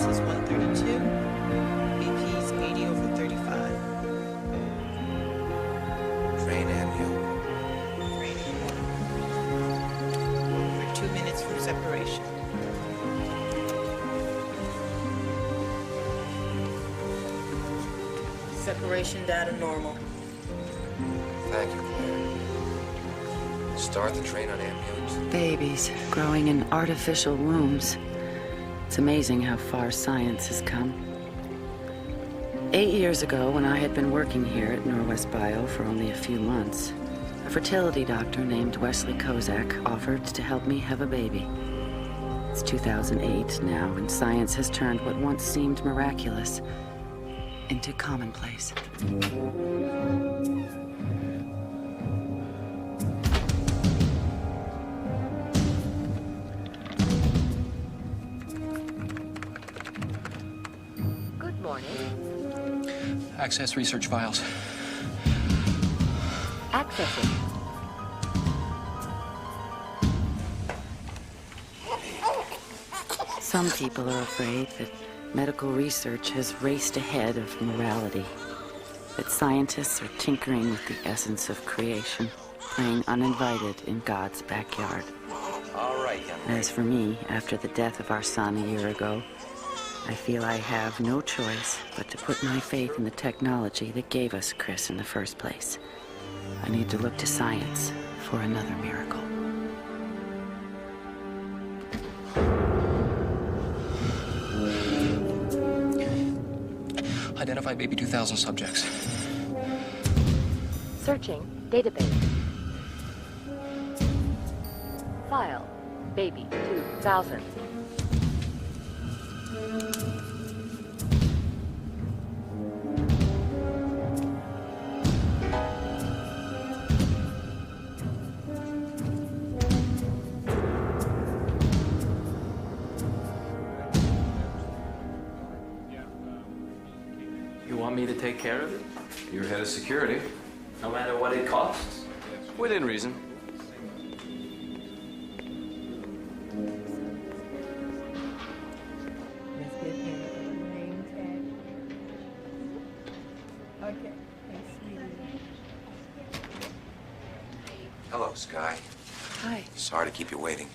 pulse is 132. BP's 80/35. Train amnio. We're 2 minutes from separation. Separation data normal. Thank you, Claire. Start the train on ambulances. Babies growing in artificial wombs. It's amazing how far science has come. 8 years ago, when I had been working here at Norwest Bio for only a few months, a fertility doctor named Wesley Kozak offered to help me have a baby. It's 2008 now, and science has turned what once seemed miraculous into commonplace. Good morning. Access research files. Accessing. Some people are afraid that medical research has raced ahead of morality, that scientists are tinkering with the essence of creation, playing uninvited in God's backyard. All right, young lady. As for me, after the death of our son a year ago, I feel I have no choice but to put my faith in the technology that gave us Chris in the first place. I need to look to science for another miracle. Identify baby 2000 subjects. Searching database. File. Baby 2000. You want me to take care of it? You're head of security. No matter what it costs? Within reason. Let's get him a name tag. Okay, thanks, sweetie. Hello, Sky. Hi. Sorry to keep you waiting.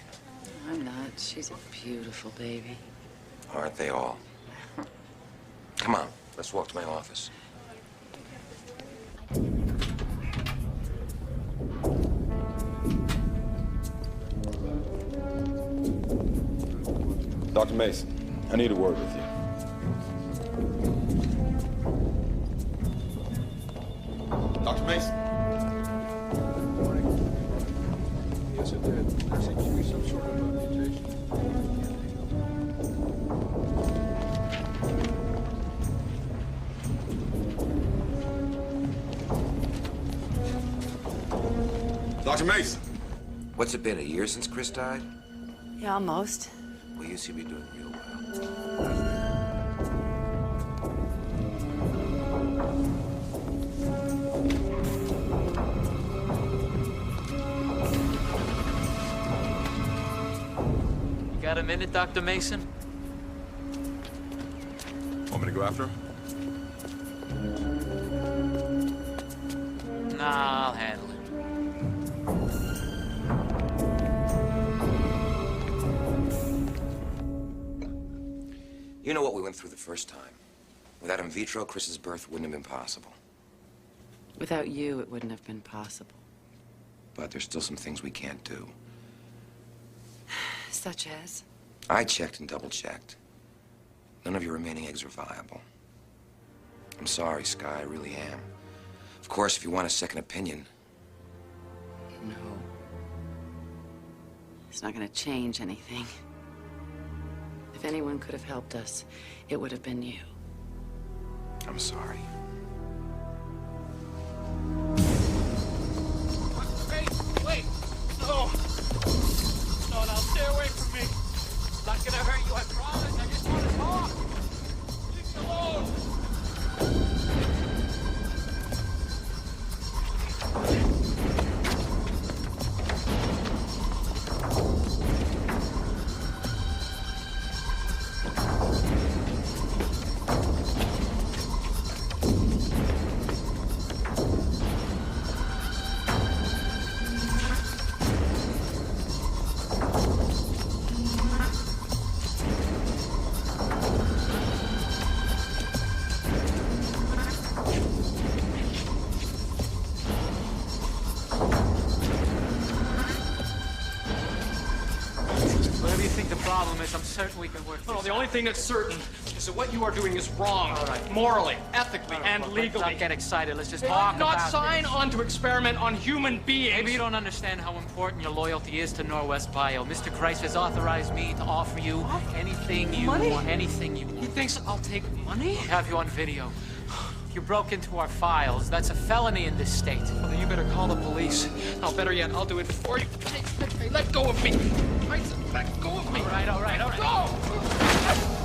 I'm not. She's a beautiful baby. Aren't they all? Come on, let's walk to my office. Dr. Mason, I need a word with you. Dr. Mason. Good morning. Yes, it did. There seems to be some sort of a mutation. Dr. Mason. What's it been, a year since Chris died? Yeah, almost. Well, you seem to be doing real well. You got a minute, Dr. Mason? Want me to go after him? Nah, I'll handle it. You know what we went through the first time. Without in vitro, Chris's birth wouldn't have been possible. Without you, it wouldn't have been possible. But there's still some things we can't do. Such as? I checked and double-checked. None of your remaining eggs are viable. I'm sorry, Sky, I really am. Of course, if you want a second opinion. No. It's not going to change anything. If anyone could have helped us, it would have been you. I'm sorry. Wait! No! No, now stay away from me. I'm not gonna hurt you, I promise. I just want to talk. Leave me alone. No, the only thing that's certain is that what you are doing is wrong. All right. Morally, ethically, and Let's legally. not get excited. Let's just They talk did not about sign this. on to experiment on human beings. Maybe you don't understand how important your loyalty is to Norwest Bio. Mr. Christ has authorized me to offer you anything you Money? want. Anything you want. He thinks I'll take money? I'll have you on video. You broke into our files. That's a felony in this state. Well, then you better call the police. No, better yet, I'll do it for you. Hey, let go of me. I said, let go of me. All right, all right, all right. Go!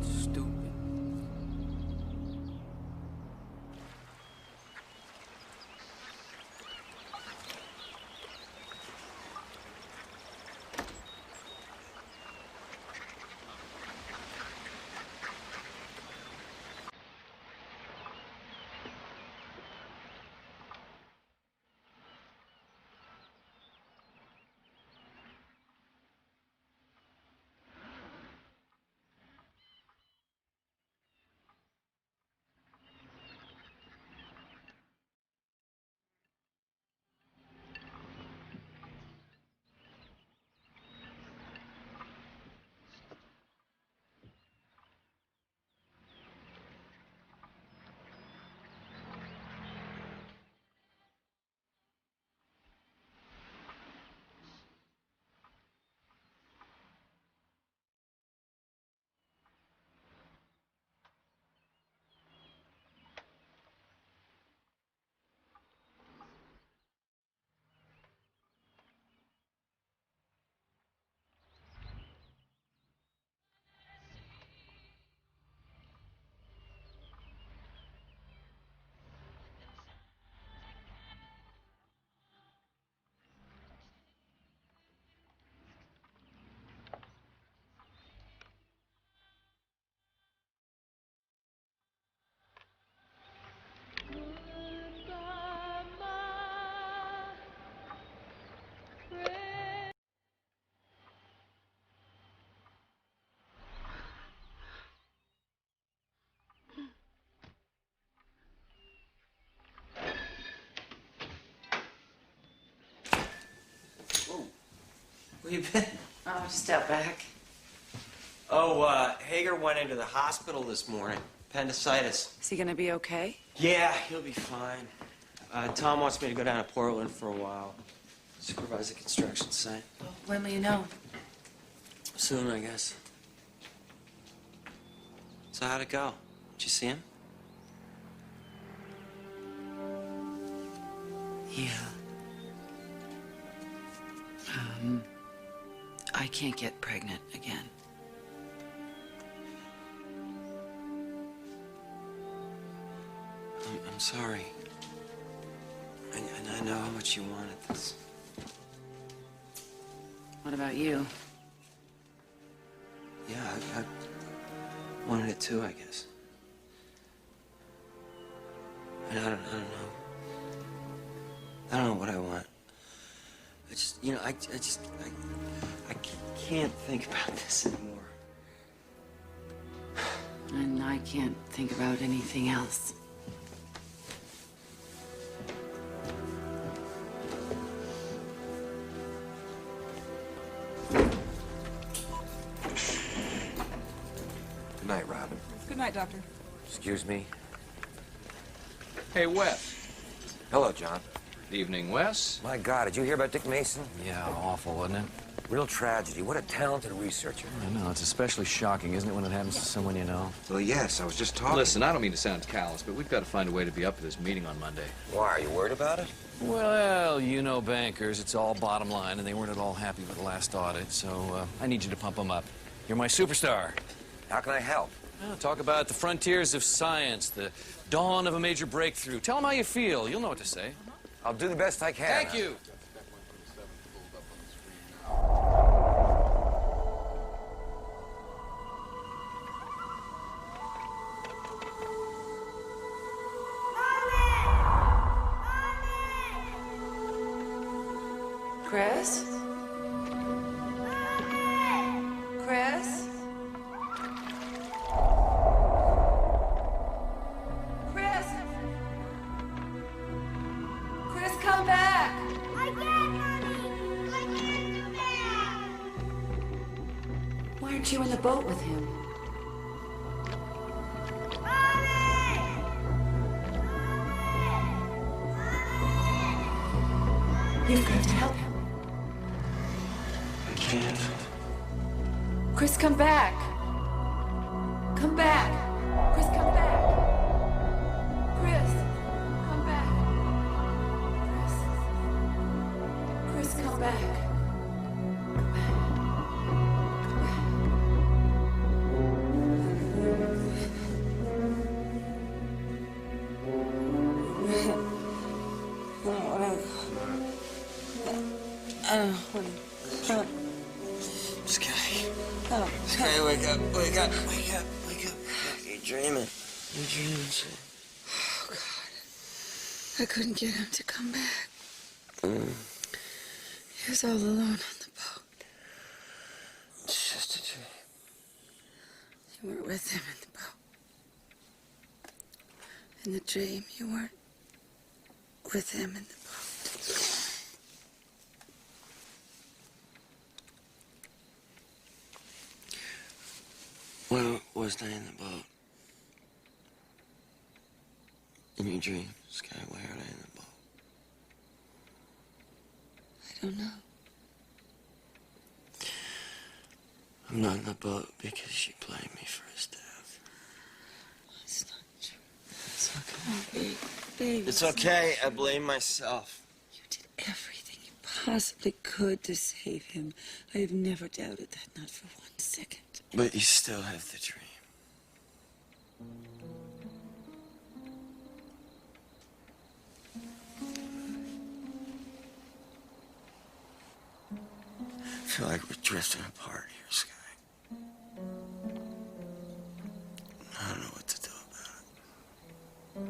Stupid. Where you been? Oh, just out back. Oh, Hager went into the hospital this morning. Appendicitis. Is he gonna be okay? Yeah, he'll be fine. Tom wants me to go down to Portland for a while. Supervise the construction site. When will you know? Soon, I guess. So how'd it go? Did you see him? Yeah. I can't get pregnant again. I'm sorry. And I know how much you wanted this. What about you? Yeah, I wanted it too, I guess. And I don't know. I don't know what I want. I just, I can't think about this anymore. And I can't think about anything else. Good night, Robin. Good night, Doctor. Excuse me. Hey, Wes. Hello, John. Evening, Wes. My God, did you hear about Dick Mason? Yeah, awful, wasn't it? Real tragedy. What a talented researcher. I know. It's especially shocking, isn't it, when it happens to someone you know? Well, yes, I was just talking. Listen, I don't mean to sound callous, but we've got to find a way to be up for this meeting on Monday. Why, are you worried about it? Well, you know bankers. It's all bottom line, and they weren't at all happy with the last audit, so I need you to pump them up. You're my superstar. How can I help? Well, talk about the frontiers of science, the dawn of a major breakthrough. Tell them how you feel. You'll know what to say. I'll do the best I can. Thank you. Chris? Chris? Chris? aren't you in the boat with him? You've got to help him. I can't. Chris, come back. Come back. Chris, come back. Chris, come back. Chris, come back. Sky, wake up, wake up, wake up, wake up. You're dreaming. You're dreaming shit. Oh, God. I couldn't get him to come back. He was all alone on the boat. It's just a dream. You weren't with him in the boat. In the dream, you weren't with him in the boat. Where was I in the boat? In your dream, Sky, where am I in the boat? I don't know. I'm not in the boat because you blamed me for his death. It's not true. It's okay. Babe. It's okay, I blame myself. You did everything you possibly could to save him. I have never doubted that, not for 1 second. But you still have the dream. I feel like we're drifting apart here, Sky. I don't know what to do about it.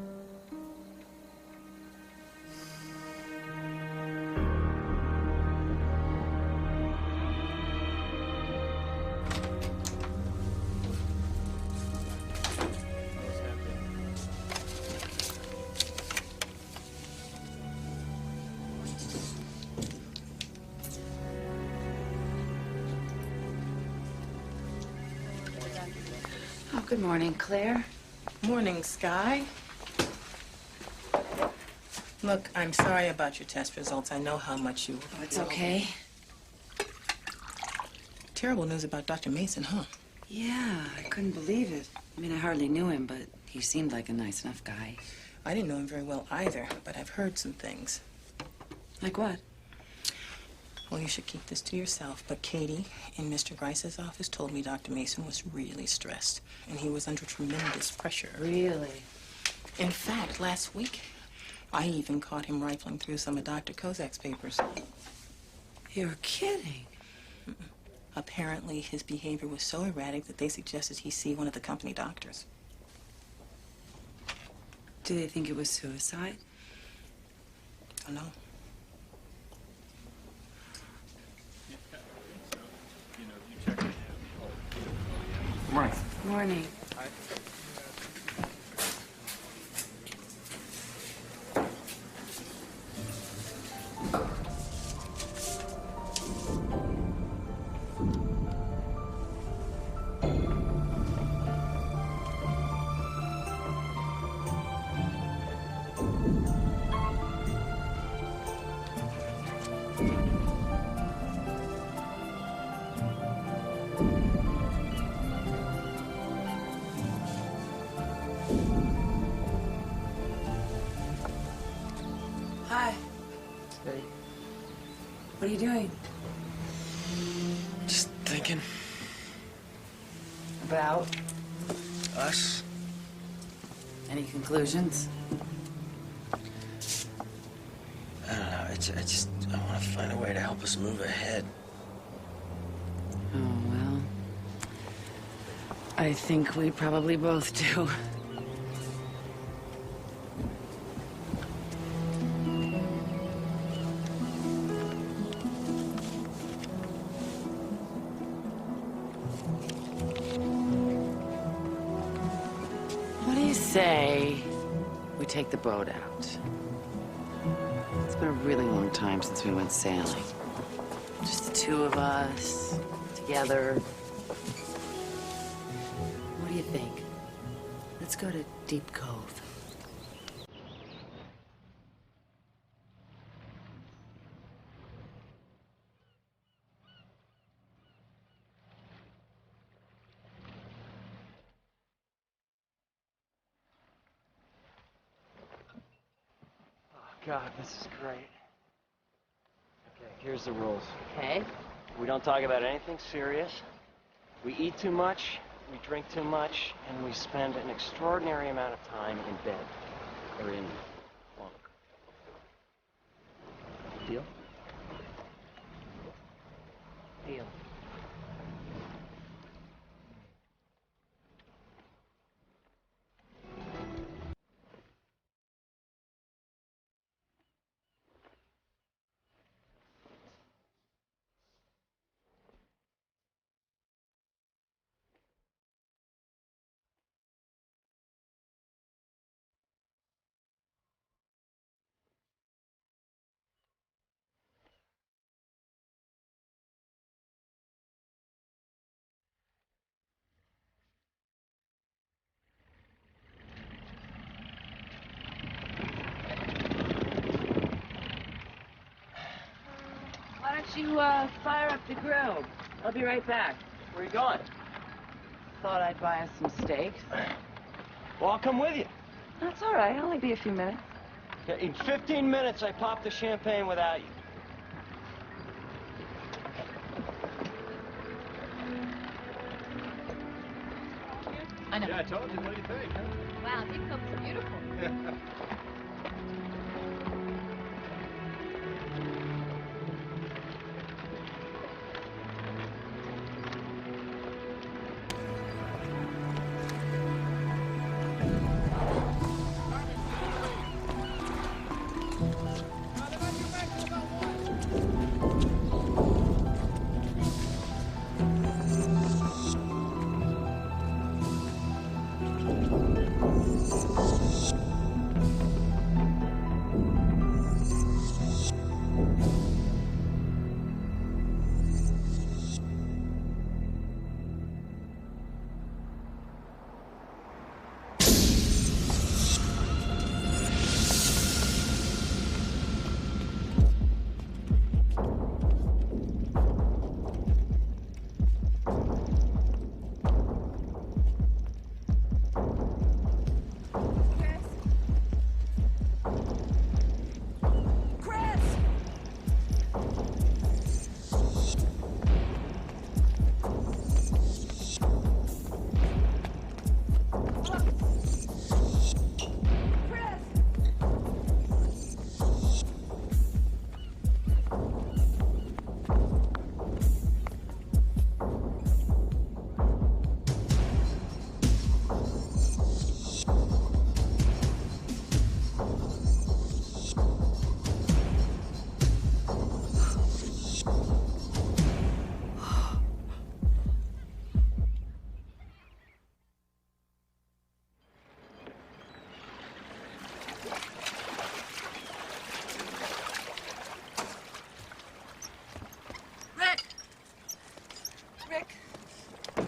Oh, good morning, Claire. Morning, Sky. Look, I'm sorry about your test results. I know how much you... Oh, it's okay. Terrible news about Dr. Mason, huh? Yeah, I couldn't believe it. I mean, I hardly knew him, but he seemed like a nice enough guy. I didn't know him very well either, but I've heard some things. Like what? Well, you should keep this to yourself, but Katie in Mr. Grice's office told me Dr. Mason was really stressed, and he was under tremendous pressure. Really? In fact, last week, I even caught him rifling through some of Dr. Kozak's papers. You're kidding. Apparently, his behavior was so erratic that they suggested he see one of the company doctors. Do they think it was suicide? Don't know. Morning. Morning. Hi. Hey. What are you doing? Just thinking. About? Us? Any conclusions? I don't know. I want to find a way to help us move ahead. Oh, well. I think we probably both do. What do you say we take the boat out? It's been a really long time since we went sailing. Just the two of us, together. do you think? Let's go to Deep Cove. God, this is great. Okay, here's the rules. Okay. We don't talk about anything serious. We eat too much, we drink too much, and we spend an extraordinary amount of time in bed. Or in bunk. Deal? Deal. Why don't you, fire up the grill? I'll be right back. Where are you going? Thought I'd buy us some steaks. Well, I'll come with you. That's all right. I'll only be a few minutes. Okay, in 15 minutes, I pop the champagne without you. I know. Yeah, I told you. What do you think? Wow, Deep Cove's beautiful.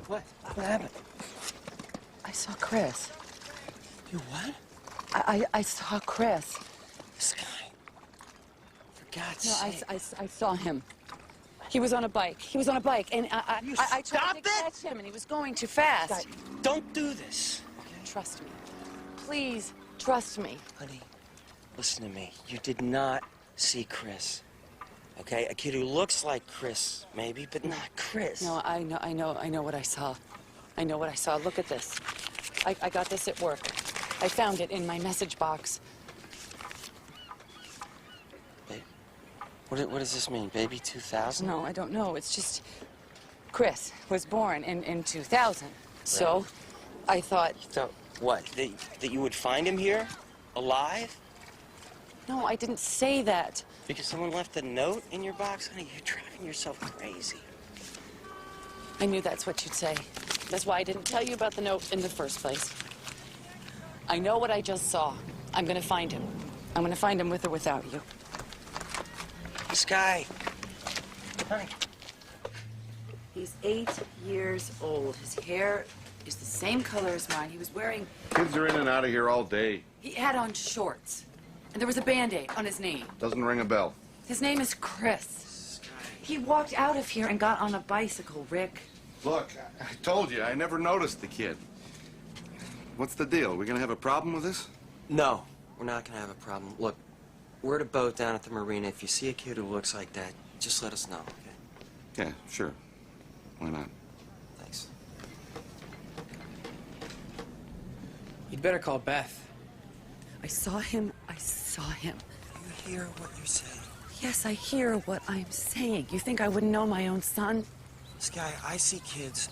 What? What happened? I saw Chris. You what? I saw Chris. Sky. For God's No, sake. I saw him. He was on a bike. He was on a bike, and I tried stop to it? catch him, and he was going too fast. Sky, don't do this. Okay? Trust me. Please, trust me. Honey, listen to me. You did not see Chris. Okay? A kid who looks like Chris, maybe, but not Chris. No, I know what I saw. I know what I saw. Look at this. I got this at work. I found it in my message box. Babe, what does this mean? Baby 2000? No, I don't know. It's just Chris was born in 2000. So Right. I thought... You thought, what? That you would find him here? Alive? No, I didn't say that. Because someone left a note in your box? Honey, you're driving yourself crazy. I knew that's what you'd say. That's why I didn't tell you about the note in the first place. I know what I just saw. I'm gonna find him. I'm gonna find him with or without you. Sky. Honey. He's 8 years old. His hair is the same color as mine. He was wearing... Kids are in and out of here all day. He had on shorts. And there was a Band-Aid on his name. Doesn't ring a bell. His name is Chris. He walked out of here and got on a bicycle, Rick. Look, I told you, I never noticed the kid. What's the deal? We gonna have a problem with this? No, we're not gonna have a problem. Look, we're at a boat down at the marina. If you see a kid who looks like that, just let us know, okay? Yeah, sure. Why not? Thanks. You'd better call Beth. I saw him. I saw him. You hear what you're saying? Yes, I hear what I'm saying. You think I wouldn't know my own son? Sky, I see kids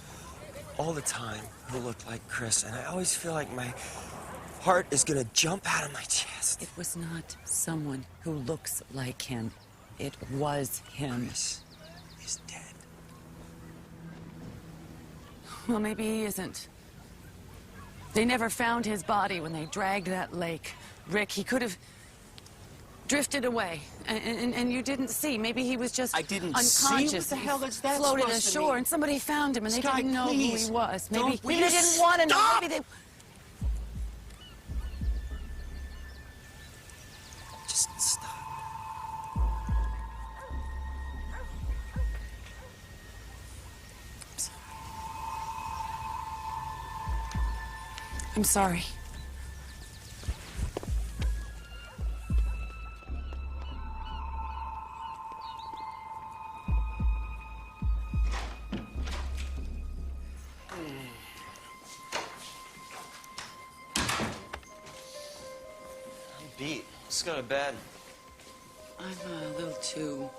all the time who look like Chris, and I always feel like my heart is gonna jump out of my chest. It was not someone who looks like him. It was him. Chris is dead. Well, maybe he isn't. They never found his body when they dragged that lake. Rick, he could have drifted away, and you didn't see. Maybe he was just I didn't unconscious. see? What the hell is that floated supposed to ashore, mean? and somebody found him, and they Sky, didn't know please. who he was. Don't- Maybe will they you didn't want to know. stop? Maybe they... Just stop. I'm sorry. I'm beat. Let's go to bed. I'm a little too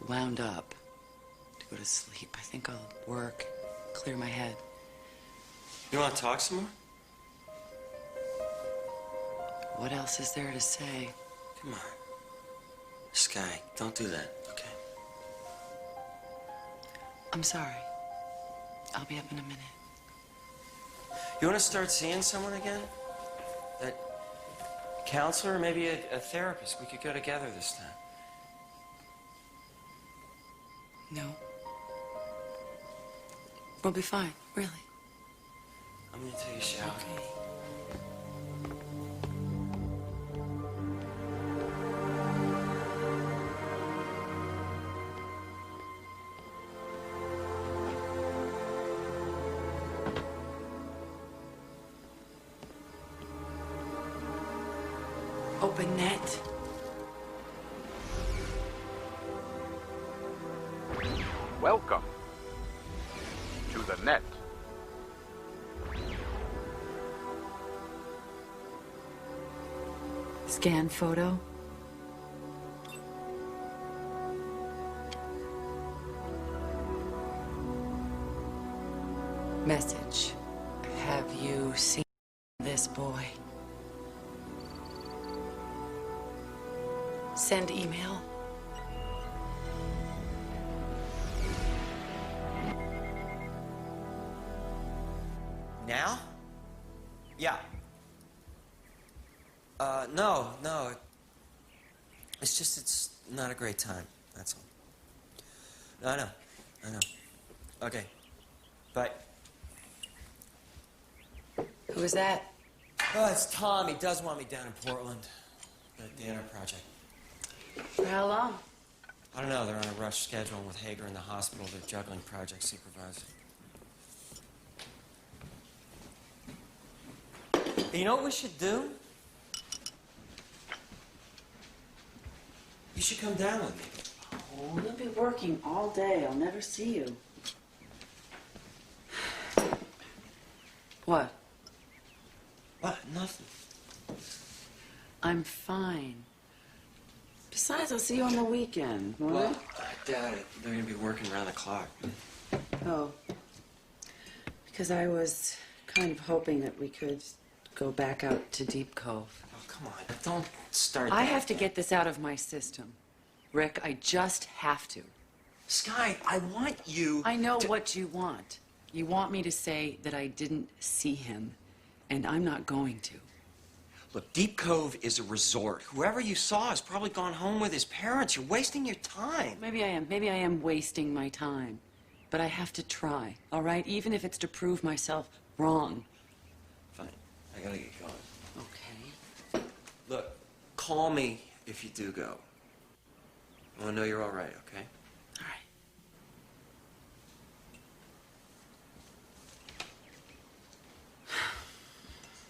wound up to go to sleep. I think I'll work, clear my head. You want to talk some more? What else is there to say? Come on. Sky, don't do that, okay? I'm sorry. I'll be up in a minute. You want to start seeing someone again? A counselor, maybe a therapist. We could go together this time. No. We'll be fine, really. I'm gonna take a shower. Okay. Open net. Welcome to the net. Scan photo. Message. Have you seen this boy? Send email. Now? Yeah. No. It's just, it's not a great time, that's all. I know. Okay. Bye. Who was that? Oh, it's Tom. He does want me down in Portland. The dinner project. For how long? I don't know. They're on a rush schedule, and with Hager in the hospital, they're juggling project supervisor. Hey, you know what we should do? You should come down with me. Oh, you'll be working all day. I'll never see you. What? What? Nothing. I'm fine. Besides, I'll see you on the weekend, all Well, right? I doubt it. They're going to be working around the clock. Oh. Because I was kind of hoping that we could go back out to Deep Cove. Oh, come on. Don't start I that. have to get this out of my system. Rick, I just have to. Sky, I want you I know to... what you want. You want me to say that I didn't see him, and I'm not going to. Look, Deep Cove is a resort. Whoever you saw has probably gone home with his parents. You're wasting your time. Maybe I am. Maybe I am wasting my time. but I have to try, all right? Even if it's to prove myself wrong. Fine. I gotta get going. Okay. Look, call me if you do go. I want to know you're all right, okay? All right.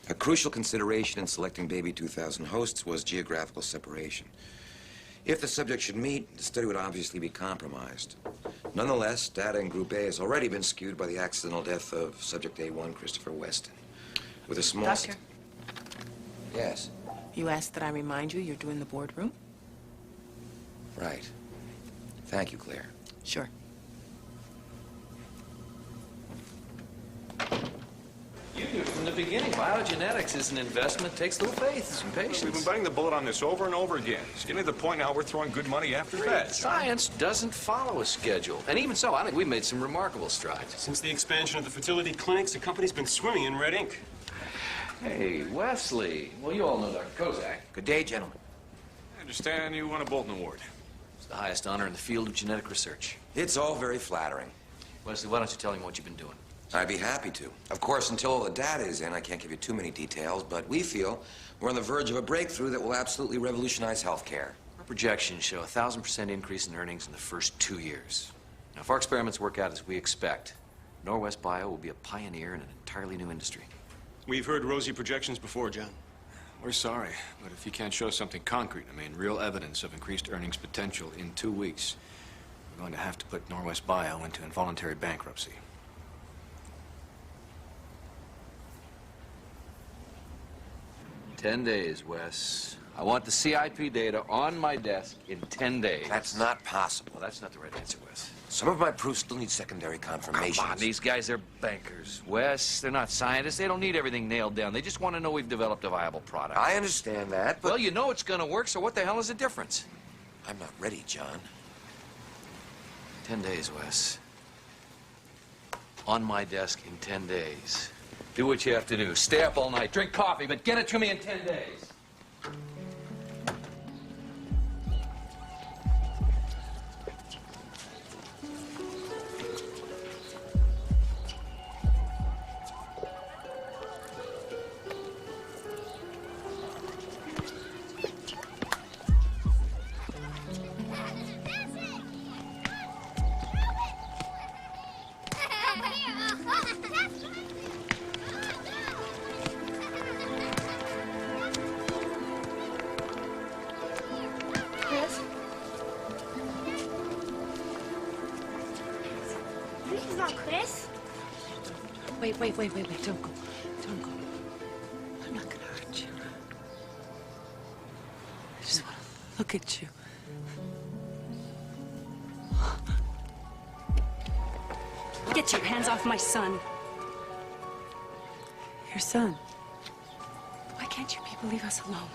A crucial consideration in selecting Baby 2000 hosts was geographical separation. If the subject should meet, the study would obviously be compromised. Nonetheless, data in Group A has already been skewed by the accidental death of Subject A1, Christopher Weston. With a small... Doctor, Yes, you asked that I remind you you're doing the boardroom? right. Thank you, Claire. Sure. You knew from the beginning, biogenetics is an investment, takes a little faith, some patience. We've been biting the bullet on this over and over again. It's getting to the point now we're throwing good money after bad. Science doesn't follow a schedule. And even so, I think we've made some remarkable strides. Since the expansion of the fertility clinics, the company's been swimming in red ink. Hey, Wesley. Well, you all know Dr. Kozak. Good day, gentlemen. I understand you won a Bolton Award. It's the highest honor in the field of genetic research. It's all very flattering. Wesley, why don't you tell him what you've been doing? I'd be happy to. Of course, until all the data is in, I can't give you too many details, but we feel we're on the verge of a breakthrough that will absolutely revolutionize healthcare. Our projections show a 1,000% increase in earnings in the first 2 years. Now, if our experiments work out as we expect, Norwest Bio will be a pioneer in an entirely new industry. We've heard rosy projections before, John. We're sorry, but if you can't show something concrete, real evidence of increased earnings potential in 2 weeks, we're going to have to put Norwest Bio into involuntary bankruptcy. 10 days, Wes. I want the CIP data on my desk in 10 days. That's not possible. Well, that's not the right answer, Wes. Some of my proofs still need secondary confirmation. Come on, these guys are bankers, Wes. They're not scientists. They don't need everything nailed down. They just want to know we've developed a viable product. I understand that, but... Well, you know it's going to work, so what the hell is the difference? I'm not ready, John. 10 days, Wes. On my desk in 10 days. Do what you have to do. Stay up all night, drink coffee, but get it to me in 10 days. Wait, don't go. Don't go. I'm not gonna hurt you. I just want to look at you. Get your hands off my son. Your son. Why can't you people leave us alone?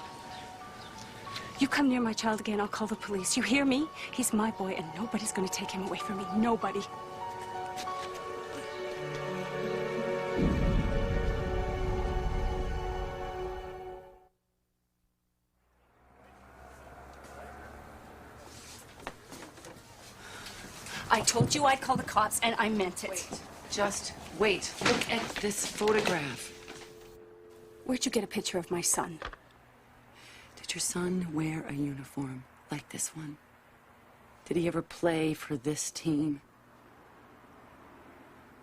You come near my child again, I'll call the police. You hear me? He's my boy, and nobody's gonna take him away from me. Nobody. I told you I'd call the cops, and I meant it. Wait. Just wait. Look at this photograph. Where'd you get a picture of my son? Did your son wear a uniform like this one? Did he ever play for this team?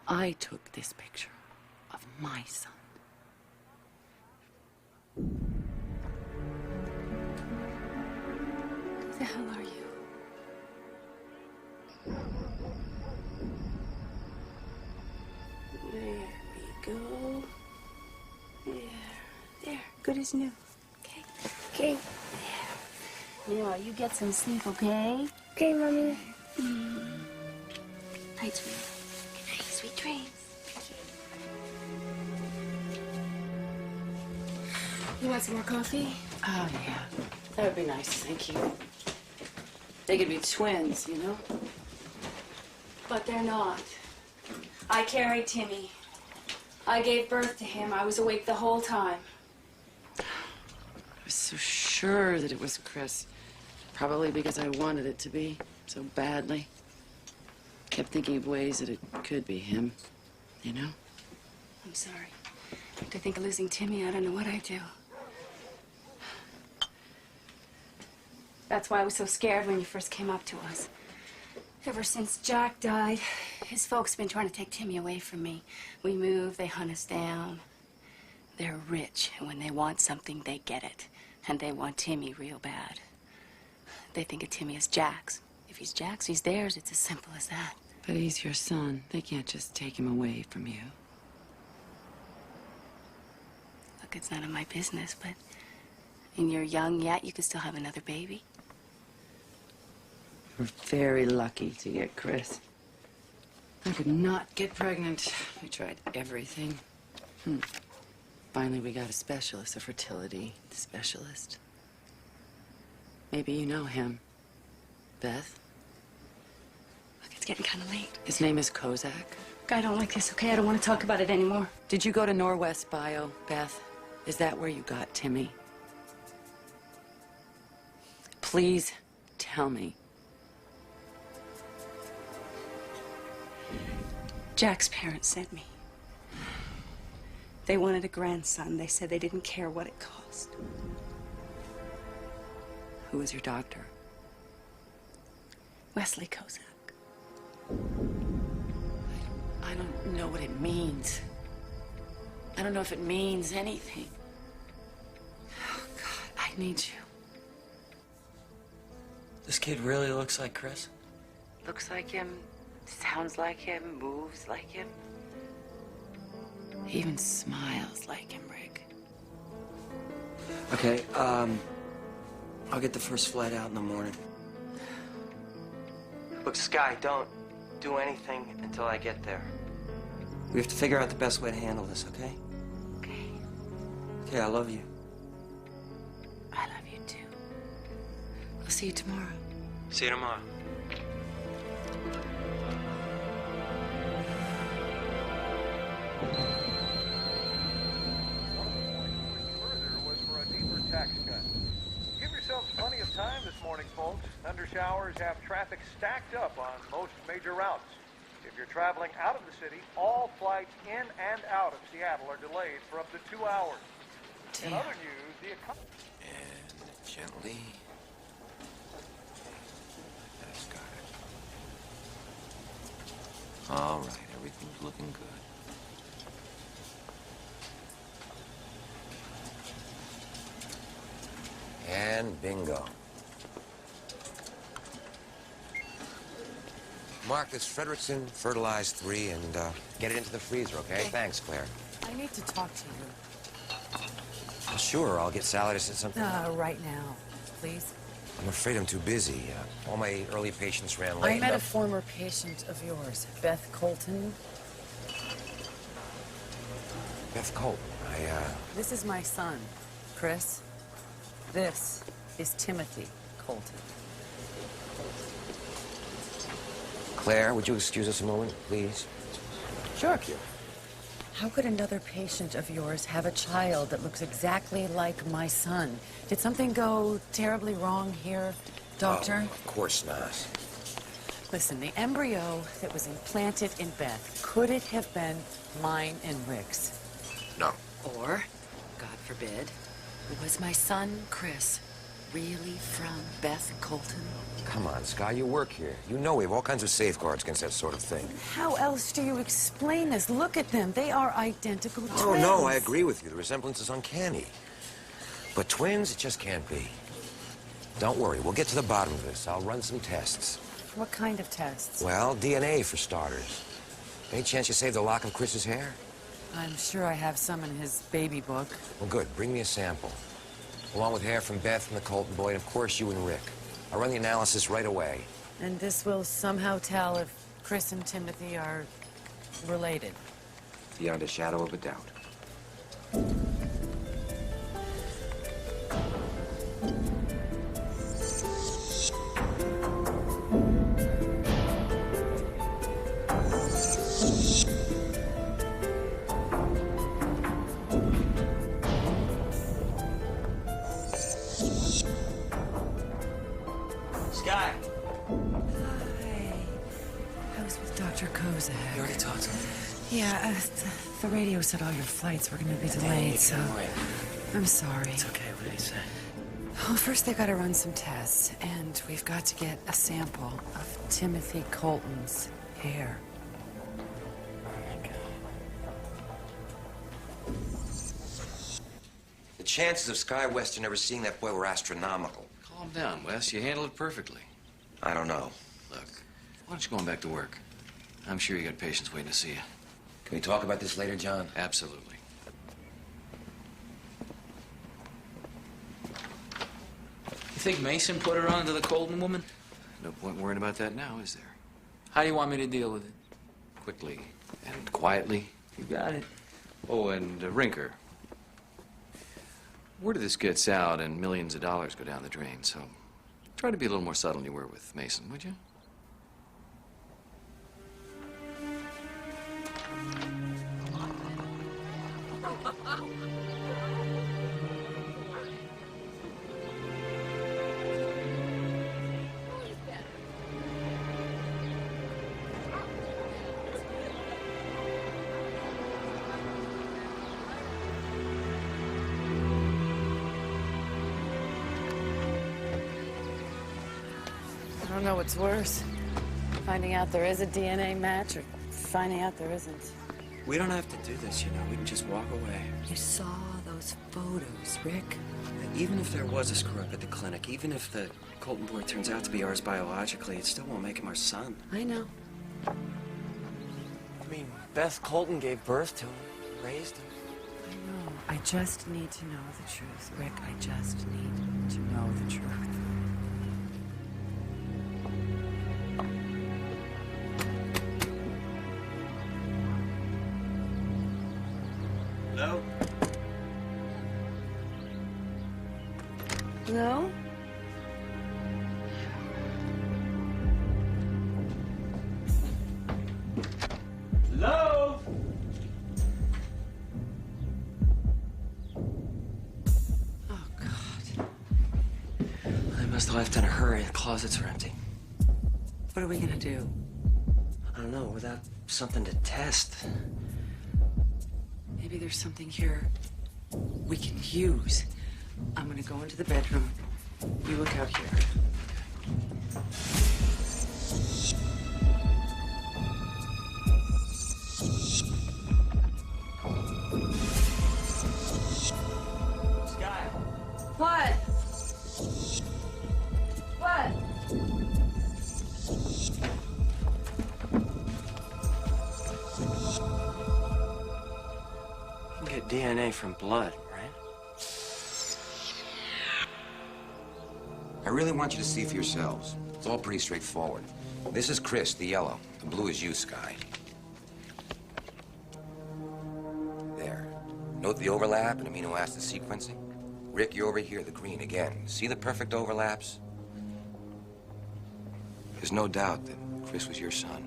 I took this picture of my son. Who the hell are you? There we go. There. Good as new. Okay. There. Now, you get some sleep, okay? Okay, Mommy. Night, sweetie. Good night, sweet dreams. You want some more coffee? Oh, yeah. That would be nice, thank you. They could be twins, you know? But they're not. I carried Timmy. I gave birth to him. I was awake the whole time. I was so sure that it was Chris. Probably because I wanted it to be so badly. kept thinking of ways that it could be him, you know? I'm sorry. To think of losing Timmy, I don't know what I'd do. That's why I was so scared when you first came up to us. Ever since Jack died, his folks have been trying to take Timmy away from me. We move, they hunt us down. They're rich, and when they want something, they get it. And they want Timmy real bad. They think of Timmy as Jack's. If he's Jack's, he's theirs. It's as simple as that. But he's your son. They can't just take him away from you. Look, it's none of my business, but... And you're young yet, you could still have another baby. We're very lucky to get Chris. I could not get pregnant. We tried everything. Finally, we got a specialist, a fertility specialist. Maybe you know him. Beth? Look, it's getting kind of late. His name is Kozak. I don't like this, okay? I don't want to talk about it anymore. Did you go to Norwest Bio, Beth? Is that where you got Timmy? Please tell me. Jack's parents sent me. They wanted a grandson. They said they didn't care what it cost. Who was your doctor? Wesley Kozak. I don't know what it means. I don't know if it means anything. Oh, God, I need you. This kid really looks like Chris? Looks like him, sounds like him, moves like him. He even smiles like him, Rick. Okay, I'll get the first flight out in the morning. Look, Sky, don't do anything until I get there. We have to figure out the best way to handle this, okay? Okay. Okay, I love you. I love you too. I'll see you tomorrow. See you tomorrow. Tax cut. Give yourselves plenty of time this morning, folks. Thunder showers have traffic stacked up on most major routes. If you're traveling out of the city, all flights in and out of Seattle are delayed for up to 2 hours. In other news, the economy... And gently. That's got it. All right, everything's looking good. And bingo. Mark this Frederickson, fertilize 3, and get it into the freezer, okay? Thanks, Claire. I need to talk to you. Well, sure, I'll get Sally to send something. Right now, please. I'm afraid I'm too busy. All my early patients ran late. I met a former patient of yours, Beth Colton. Beth Colton, This is my son, Chris. This is Timothy Colton. Claire, would you excuse us a moment, please? Sure. Thank you. How could another patient of yours have a child that looks exactly like my son? Did something go terribly wrong here, Doctor? Oh, of course not. Listen, the embryo that was implanted in Beth, could it have been mine and Rick's? No. Or, God forbid, was my son, Chris, really from Beth Colton? Come on, Sky, you work here. You know we have all kinds of safeguards against that sort of thing. How else do you explain this? Look at them. They are identical twins. Oh, no, I agree with you. The resemblance is uncanny. But twins, it just can't be. Don't worry, we'll get to the bottom of this. I'll run some tests. What kind of tests? Well, DNA for starters. Any chance you saved a lock of Chris's hair? I'm sure I have some in his baby book. Well, good. Bring me a sample. Along with hair from Beth and the Colton boy, and of course you and Rick. I'll run the analysis right away. And this will somehow tell if Chris and Timothy are related. Beyond a shadow of a doubt. Sky. Hi. I was with Dr. Kozak. You already talked to him? Yeah, the radio said all your flights were going to be delayed, so... I'm sorry. It's okay. What did he say? Well, first they got to run some tests, and we've got to get a sample of Timothy Colton's hair. The chances of Sky Western ever seeing that boy were astronomical. Calm down, Wes. You handled it perfectly. I don't know. Look, why don't you go on back to work? I'm sure you got patients waiting to see you. Can we talk about this later, John? Absolutely. You think Mason put her on to the Colton woman? No point worrying about that now, is there? How do you want me to deal with it? Quickly and quietly. You got it. Oh, and Rinker. Word of this gets out and millions of dollars go down the drain, so try to be a little more subtle than you were with Mason, would you? I don't know what's worse. Finding out there is a DNA match or finding out there isn't. We don't have to do this, you know. We can just walk away. You saw those photos, Rick. Even if there was a screw-up at the clinic, even if the Colton boy turns out to be ours biologically, it still won't make him our son. I know. I mean, Beth Colton gave birth to him, raised him. I know. I just need to know the truth, Rick. I just need to know the truth. Hello? No? Hello? Oh, God. They must have left in a hurry. The closets are empty. What are we gonna do? I don't know, without something to test. Maybe there's something here we can use. I'm gonna go into the bedroom. You look out here. Sky. What? What? You can get DNA from blood, right? I really want you to see for yourselves. It's all pretty straightforward. This is Chris, the yellow. The blue is you, Sky. There. Note the overlap in amino acid sequencing? Rick, you're over here, the green again. See the perfect overlaps? There's no doubt that Chris was your son.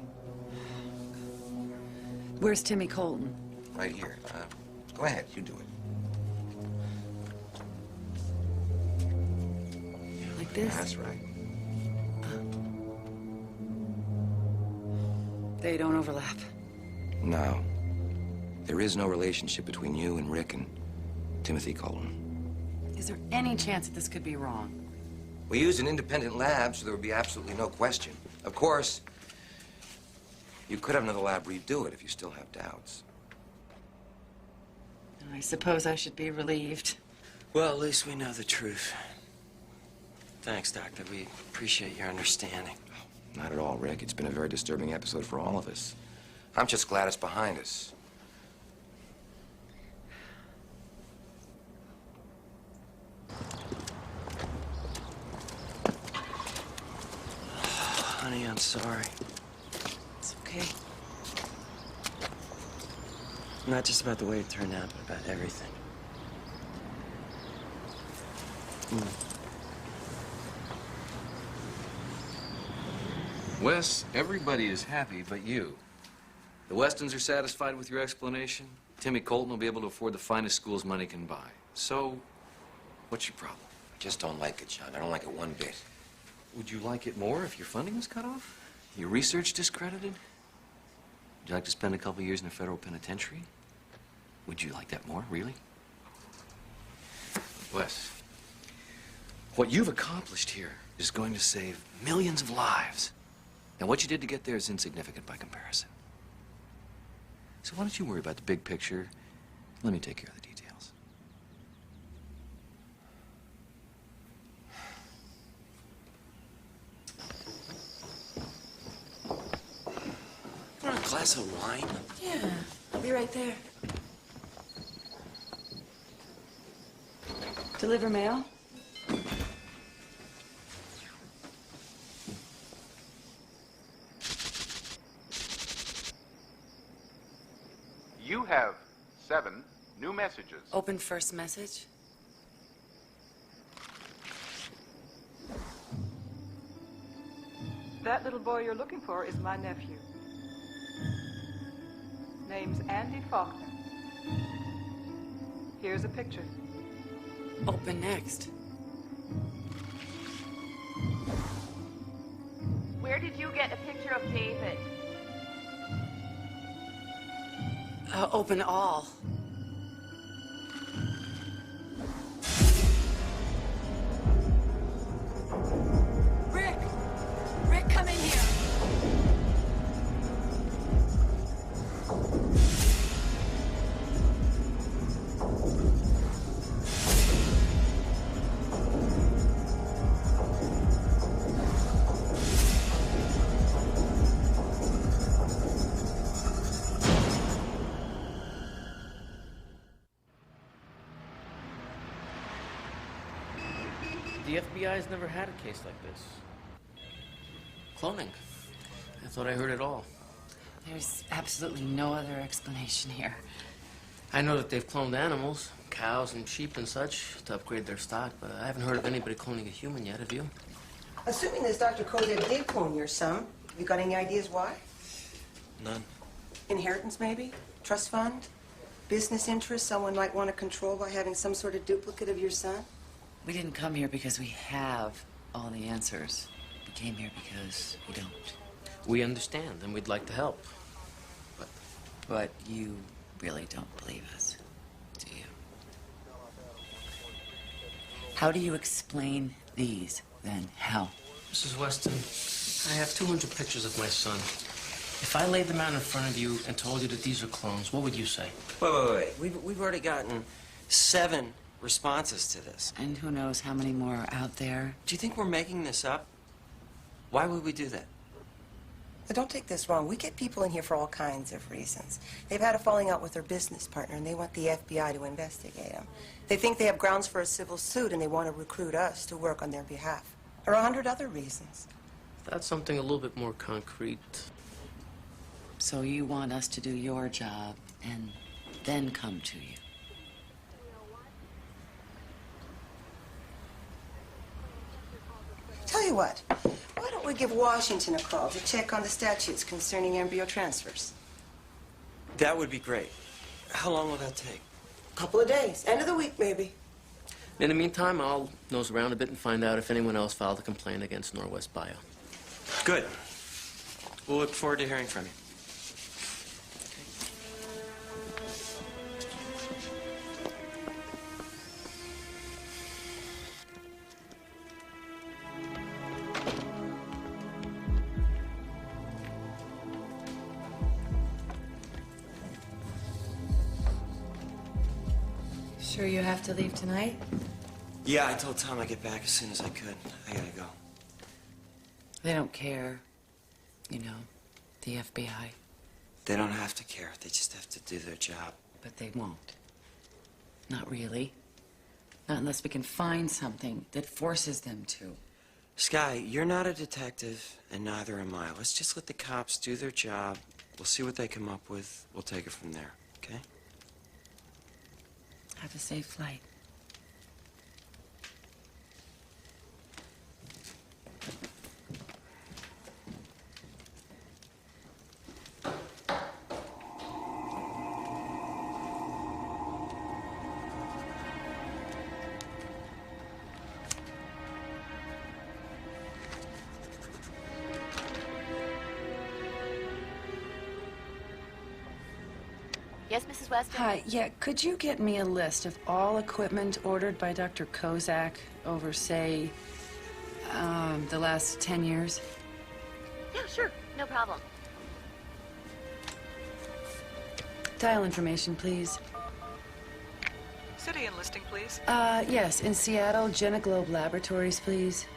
Where's Timmy Colton? Right here. Go ahead, you do it. Like this? That's right. They don't overlap. No. There is no relationship between you and Rick and Timothy Colton. Is there any chance that this could be wrong? We used an independent lab, so there would be absolutely no question. Of course, you could have another lab redo it if you still have doubts. I suppose I should be relieved. Well, at least we know the truth. Thanks, Doctor. We appreciate your understanding. Not at all, Rick. It's been a very disturbing episode for all of us. I'm just glad it's behind us. Honey, I'm sorry. It's okay. Not just about the way it turned out, but about everything. Wes, everybody is happy but you. The Westons are satisfied with your explanation. Timmy Colton will be able to afford the finest schools money can buy. So, what's your problem? I just don't like it, John. I don't like it one bit. Would you like it more if your funding was cut off? Your research discredited? Would you like to spend a couple years in a federal penitentiary? Would you like that more, really? Wes, what you've accomplished here is going to save millions of lives. Now, what you did to get there is insignificant by comparison. So why don't you worry about the big picture? Let me take care of the details. Want a glass of wine? Yeah, I'll be right there. Deliver mail? You have 7 new messages. Open first message. That little boy you're looking for is my nephew. Name's Andy Faulkner. Here's a picture. Open next. Where did you get a picture of David? Open all. Rick! Rick, come in here! The FBI's never had a case like this. Cloning. I thought I heard it all. There's absolutely no other explanation here. I know that they've cloned animals, cows and sheep and such, to upgrade their stock, but I haven't heard of anybody cloning a human yet, have you? Assuming this Dr. Kozak did clone your son, you got any ideas why? None. Inheritance, maybe? Trust fund? Business interest someone might want to control by having some sort of duplicate of your son? We didn't come here because we have all the answers. We came here because we don't. We understand, and we'd like to help. But you really don't believe us, do you? How do you explain these, then? How? Mrs. Weston, I have 200 pictures of my son. If I laid them out in front of you and told you that these are clones, what would you say? Wait. We've already gotten 7 responses to this. And who knows how many more are out there? Do you think we're making this up? Why would we do that? But don't take this wrong. We get people in here for all kinds of reasons. They've had a falling out with their business partner, and they want the FBI to investigate them. They think they have grounds for a civil suit, and they want to recruit us to work on their behalf. Or 100 other reasons. That's something a little bit more concrete. So you want us to do your job and then come to you? Tell you what, why don't we give Washington a call to check on the statutes concerning embryo transfers? That would be great. How long will that take? A couple of days. End of the week, maybe. In the meantime, I'll nose around a bit and find out if anyone else filed a complaint against Norwest Bio. Good. We'll look forward to hearing from you. Sure you have to leave tonight? Yeah, I told Tom I'd get back as soon as I could. I gotta go. They don't care, you know, the FBI. They don't have to care. They just have to do their job. But they won't. Not really. Not unless we can find something that forces them to. Sky, you're not a detective, and neither am I. Let's just let the cops do their job. We'll see what they come up with. We'll take it from there, okay? Have a safe flight. Yes, Mrs. Weston? Hi, yeah, could you get me a list of all equipment ordered by Dr. Kozak over, say, the last 10 years? Yeah, sure. No problem. Dial information, please. City enlisting, please. Yes, in Seattle, Genoglobe Laboratories, please.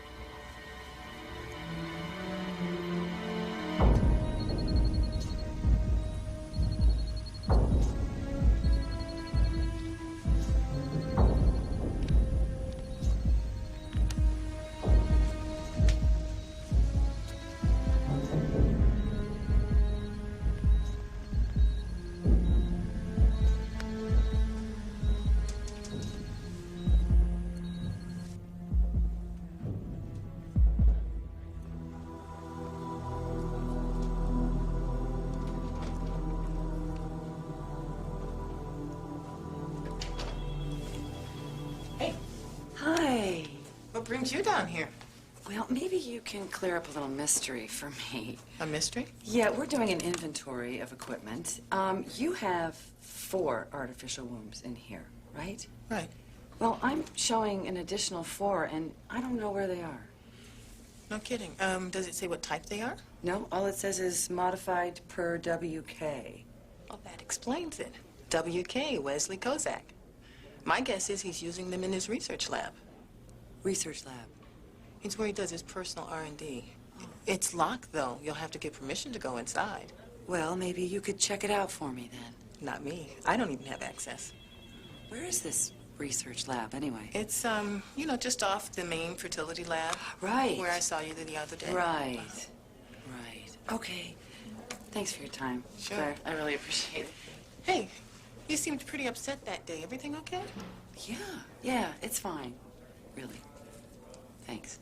Hi. What brings you down here? Well, maybe you can clear up a little mystery for me. A mystery? Yeah, we're doing an inventory of equipment. You have 4 artificial wombs in here, right? Right. Well, I'm showing an additional 4, and I don't know where they are. No kidding. Does it say what type they are? No, all it says is modified per WK. Well, that explains it. WK, Wesley Kozak. My guess is he's using them in his research lab. Research lab? It's where he does his personal R&D. It's locked, though. You'll have to get permission to go inside. Well, maybe you could check it out for me, then. Not me. I don't even have access. Where is this research lab, anyway? It's, you know, just off the main fertility lab. Right. Where I saw you the other day. Right. Right. Okay. Thanks for your time. Sure. Claire. I really appreciate it. Hey, you seemed pretty upset that day. Everything okay? Yeah, it's fine. Really. Thanks.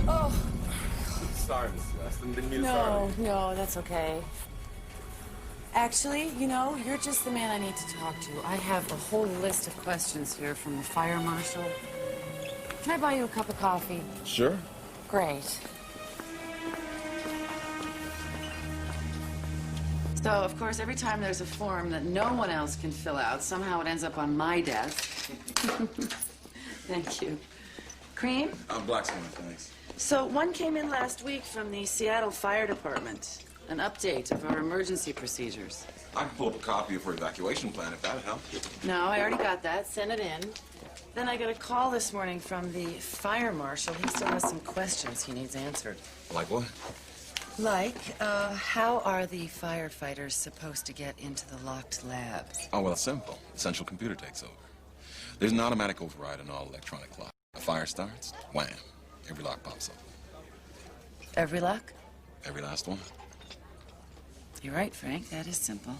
Oh. Sorry, Miss Weston. Didn't mean to No, start. no, that's okay. Actually, you know, you're just the man I need to talk to. I have a whole list of questions here from the fire marshal. Can I buy you a cup of coffee? Sure. Great. So, of course, every time there's a form that no one else can fill out, somehow it ends up on my desk. Thank you. Cream? Black someone, thanks. So, one came in last week from the Seattle Fire Department. An update of our emergency procedures. I can pull up a copy of her evacuation plan if that'd help. No, I already got that. Send it in. Then I got a call this morning from the fire marshal. He still has some questions he needs answered. Like what? Like, how are the firefighters supposed to get into the locked labs? Oh, well, it's simple. Central computer takes over. There's an automatic override on all electronic locks. A fire starts, wham, every lock pops up. Every lock? Every last one. You're right, Frank. That is simple.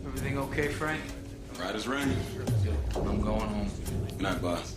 Everything okay, Frank? Right as rain. I'm going home. Good night, boss.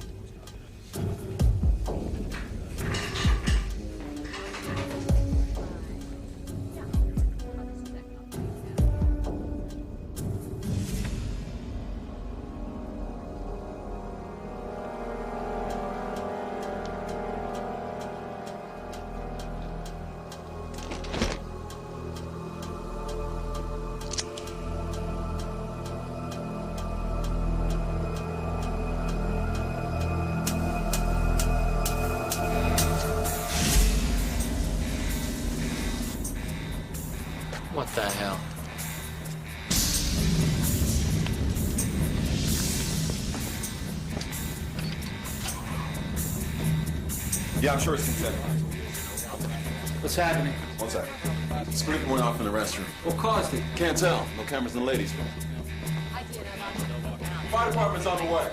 What the hell? Yeah, I'm sure it's consent. What's happening? One sec. Sprinkler went off in the restroom. What caused it? Can't tell. No cameras in the ladies' room. Fire department's on the way.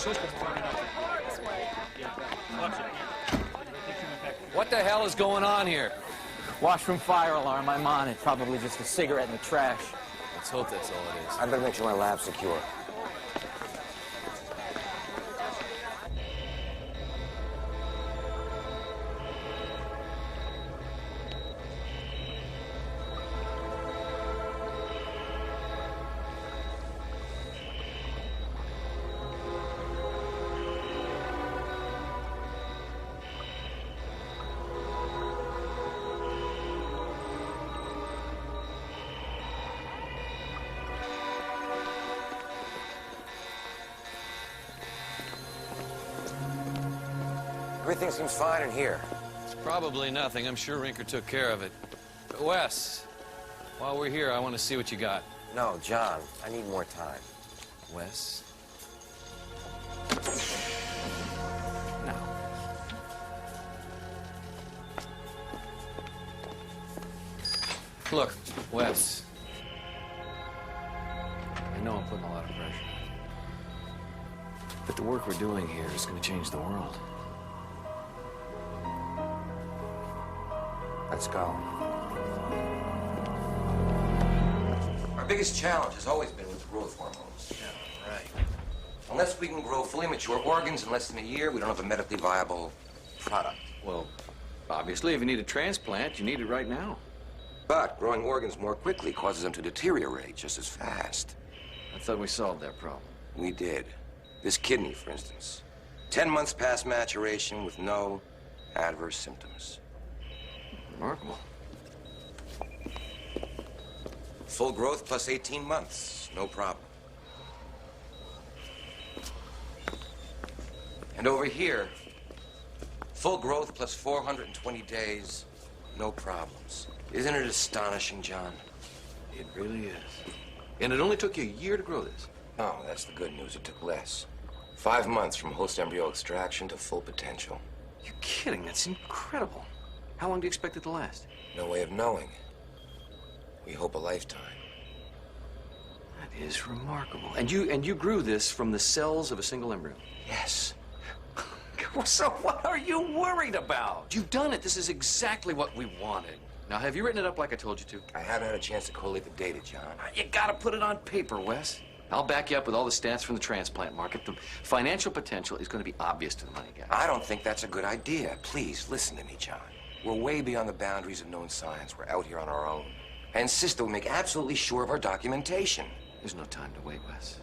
system turning up. What the hell is going on here? Washroom fire alarm. I'm on it. Probably just a cigarette in the trash. Let's hope that's all it is. I better make sure my lab's secure. Everything seems fine in here. It's probably nothing. I'm sure Rinker took care of it. But Wes, while we're here, I want to see what you got. No, John, I need more time. Wes? Look, Wes. I know I'm putting a lot of pressure on you. But the work we're doing here is going to change the world. Let's go. Our biggest challenge has always been with growth hormones. Yeah, right. Unless we can grow fully mature organs in less than a year, we don't have a medically viable product. Well, obviously, if you need a transplant, you need it right now. But growing organs more quickly causes them to deteriorate just as fast. I thought we solved that problem. We did. This kidney, for instance. 10 months past maturation with no adverse symptoms. Remarkable. Full growth plus 18 months, no problem. And over here, full growth plus 420 days, no problems. Isn't it astonishing, John? It really is. And it only took you a year to grow this. No, that's the good news. It took less. 5 months from host embryo extraction to full potential. You're kidding. That's incredible. How long do you expect it to last? No way of knowing. We hope a lifetime. That is remarkable. And you grew this from the cells of a single embryo? Yes. So what are you worried about? You've done it. This is exactly what we wanted. Now, have you written it up like I told you to? I haven't had a chance to collate the data, John. You gotta put it on paper, Wes. I'll back you up with all the stats from the transplant market. The financial potential is going to be obvious to the money guys. I don't think that's a good idea. Please, listen to me, John. We're way beyond the boundaries of known science. We're out here on our own. I insist that we make absolutely sure of our documentation. There's no time to wait, Wes.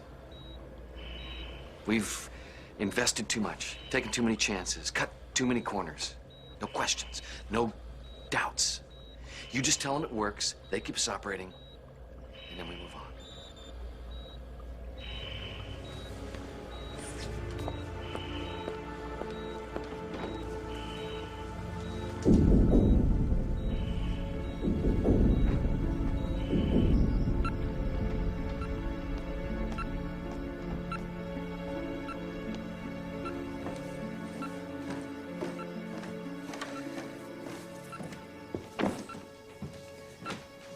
We've invested too much, taken too many chances, cut too many corners. No questions, no doubts. You just tell them it works, they keep us operating, and then we move on.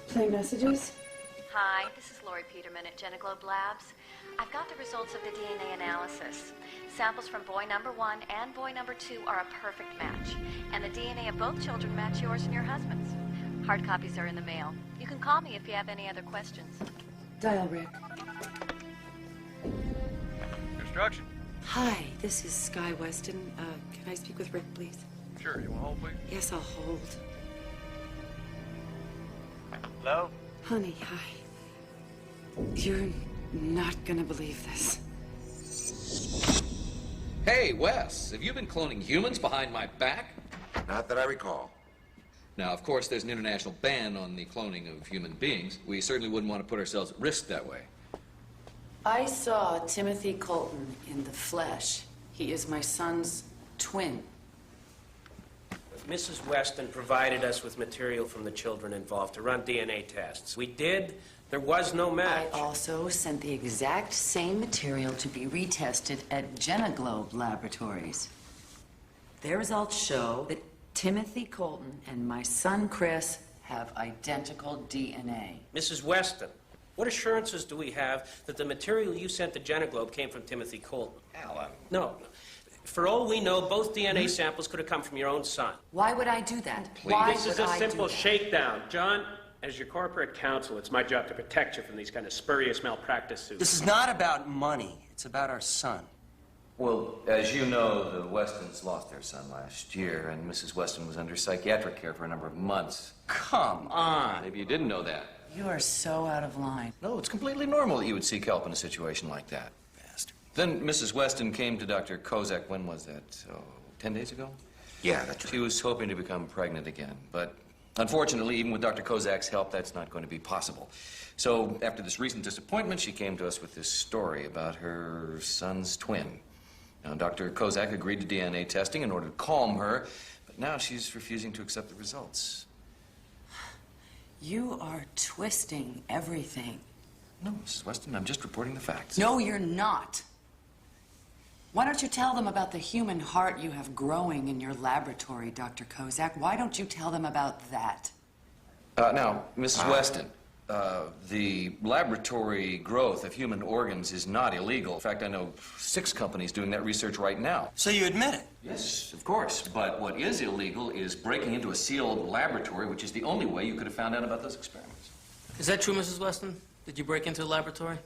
Play messages? Hi, this is Lori Peterman at Genoglobe Labs. I've got the results of the DNA analysis. Samples from boy number 1 and boy number 2 are a perfect match. And the DNA of both children match yours and your husband's. Hard copies are in the mail. You can call me if you have any other questions. Dial Rick. Construction. Hi, this is Sky Weston. Can I speak with Rick, please? Sure, you want to hold, please? Yes, I'll hold. Hello? Honey, hi. You're not gonna believe this. Hey, Wes, have you been cloning humans behind my back? Not that I recall. Now, of course, there's an international ban on the cloning of human beings. We certainly wouldn't want to put ourselves at risk that way. I saw Timothy Colton in the flesh. He is my son's twin. Mrs. Weston provided us with material from the children involved to run DNA tests. We did. There was no match. I also sent the exact same material to be retested at Genoglobe Laboratories. Their results show that Timothy Colton and my son Chris have identical DNA. Mrs. Weston, What assurances do we have that the material you sent to Jenna-Globe came from Timothy Colton? Alan. No. For all we know, both DNA samples could have come from your own son. Why would I do that? Please. Why This is would a I simple do that? shakedown. John, as your corporate counsel, it's my job to protect you from these kind of spurious malpractice suits. This is not about money. It's about our son. Well, as you know, the Westons lost their son last year, and Mrs. Weston was under psychiatric care for a number of months. Come on. Maybe you didn't know that. You are so out of line. No, it's completely normal that you would seek help in a situation like that. Bastard. Then Mrs. Weston came to Dr. Kozak, when was that? 10 days ago? Yeah, that's right. She was hoping to become pregnant again, but unfortunately, even with Dr. Kozak's help, that's not going to be possible. So after this recent disappointment, she came to us with this story about her son's twin. Now, Dr. Kozak agreed to DNA testing in order to calm her, but now she's refusing to accept the results. You are twisting everything. No, Mrs. Weston, I'm just reporting the facts. No, you're not. Why don't you tell them about the human heart you have growing in your laboratory, Dr. Kozak? Why don't you tell them about that? Now, Mrs. Weston, the laboratory growth of human organs is not illegal. In fact, I know 6 companies doing that research right now. So you admit it? Yes, of course. But what is illegal is breaking into a sealed laboratory, which is the only way you could have found out about those experiments. Is that true, Mrs. Weston? Did you break into the laboratory?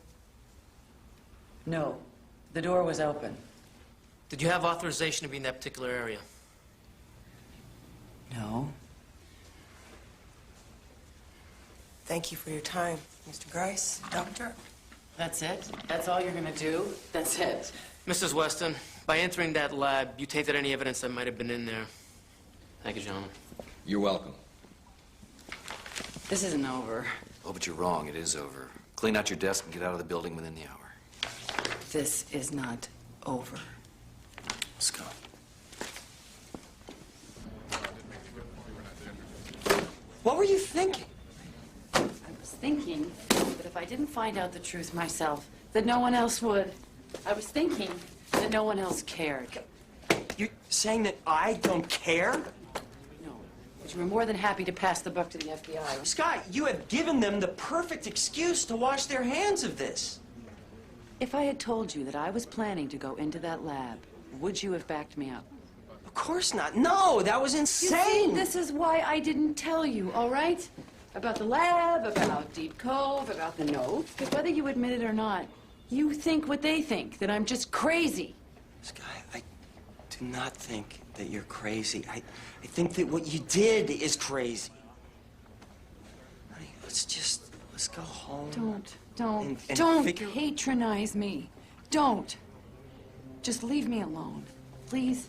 No. The door was open. Did you have authorization to be in that particular area? No. Thank you for your time, Mr. Grice. Doctor? That's it? That's all you're gonna do? That's it? Mrs. Weston, by entering that lab, you tainted any evidence that might have been in there. Thank you, gentlemen. You're welcome. This isn't over. Oh, but you're wrong. It is over. Clean out your desk and get out of the building within the hour. This is not over. Let's go. What were you thinking? I was thinking that if I didn't find out the truth myself, that no one else would. I was thinking that no one else cared. You're saying that I don't care? No. But you were more than happy to pass the buck to the FBI. Scott, you have given them the perfect excuse to wash their hands of this. If I had told you that I was planning to go into that lab, would you have backed me up? Of course not. No, that was insane. You see, this is why I didn't tell you, all right? About the lab, about Deep Cove, about the note. Because whether you admit it or not, you think what they think, that I'm just crazy. Sky, I do not think that you're crazy. I think that what you did is crazy. Honey, let's go home. Don't figure... patronize me. Don't. Just leave me alone, please.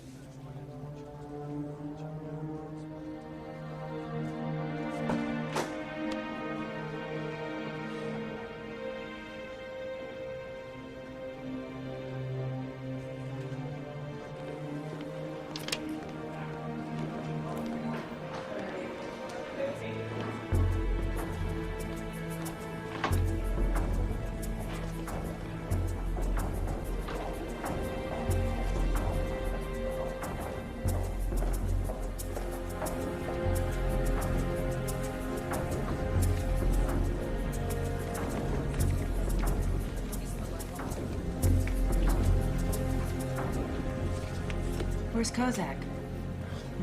Where's Kozak?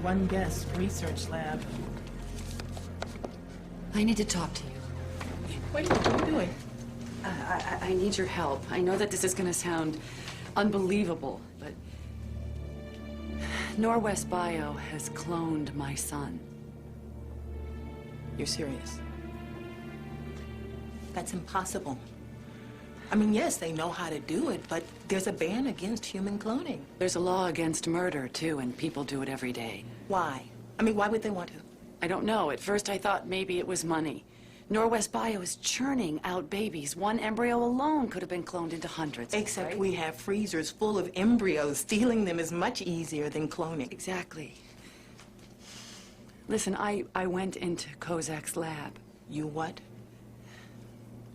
One guest, research lab. I need to talk to you. Wait, what are you doing? I need your help. I know that this is going to sound unbelievable, but Norwest Bio has cloned my son. You're serious? That's impossible. I mean, yes, they know how to do it, but there's a ban against human cloning. There's a law against murder, too, and people do it every day. Why? I mean, why would they want to? I don't know. At first, I thought maybe it was money. Norwest Bio is churning out babies. One embryo alone could have been cloned into hundreds. Except right? we have freezers full of embryos. Stealing them is much easier than cloning. Exactly. Listen, I went into Kozak's lab. You what?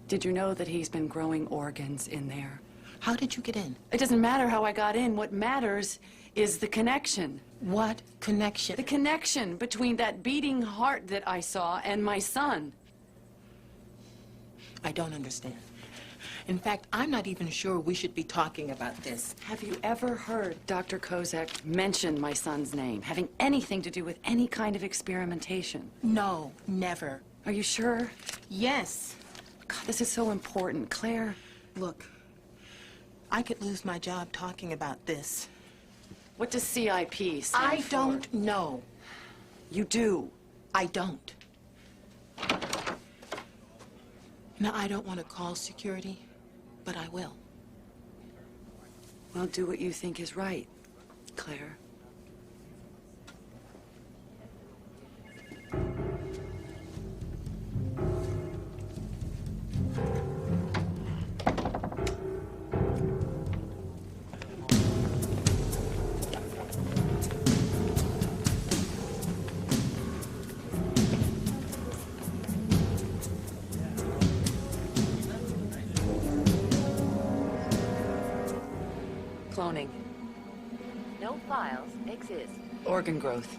Did you know that he's been growing organs in there? How did you get in? It doesn't matter how I got in. What matters is the connection. What connection? The connection between that beating heart that I saw and my son. I don't understand. In fact, I'm not even sure we should be talking about this. Have you ever heard Dr. Kozak mention my son's name, having anything to do with any kind of experimentation? No, never. Are you sure? Yes. God, this is so important, Claire. Look, I could lose my job talking about this. What does CIP stand I for? don't know. You do. I don't. Now, I don't want to call security, but I will. Well, do what you think is right, Claire. Cloning. No files exist. Organ growth.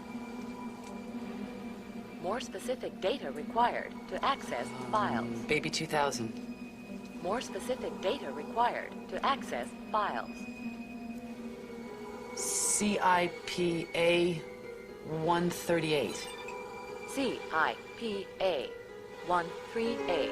More specific data required to access files. Baby 2000. More specific data required to access files. CIPA 138. CIPA 138.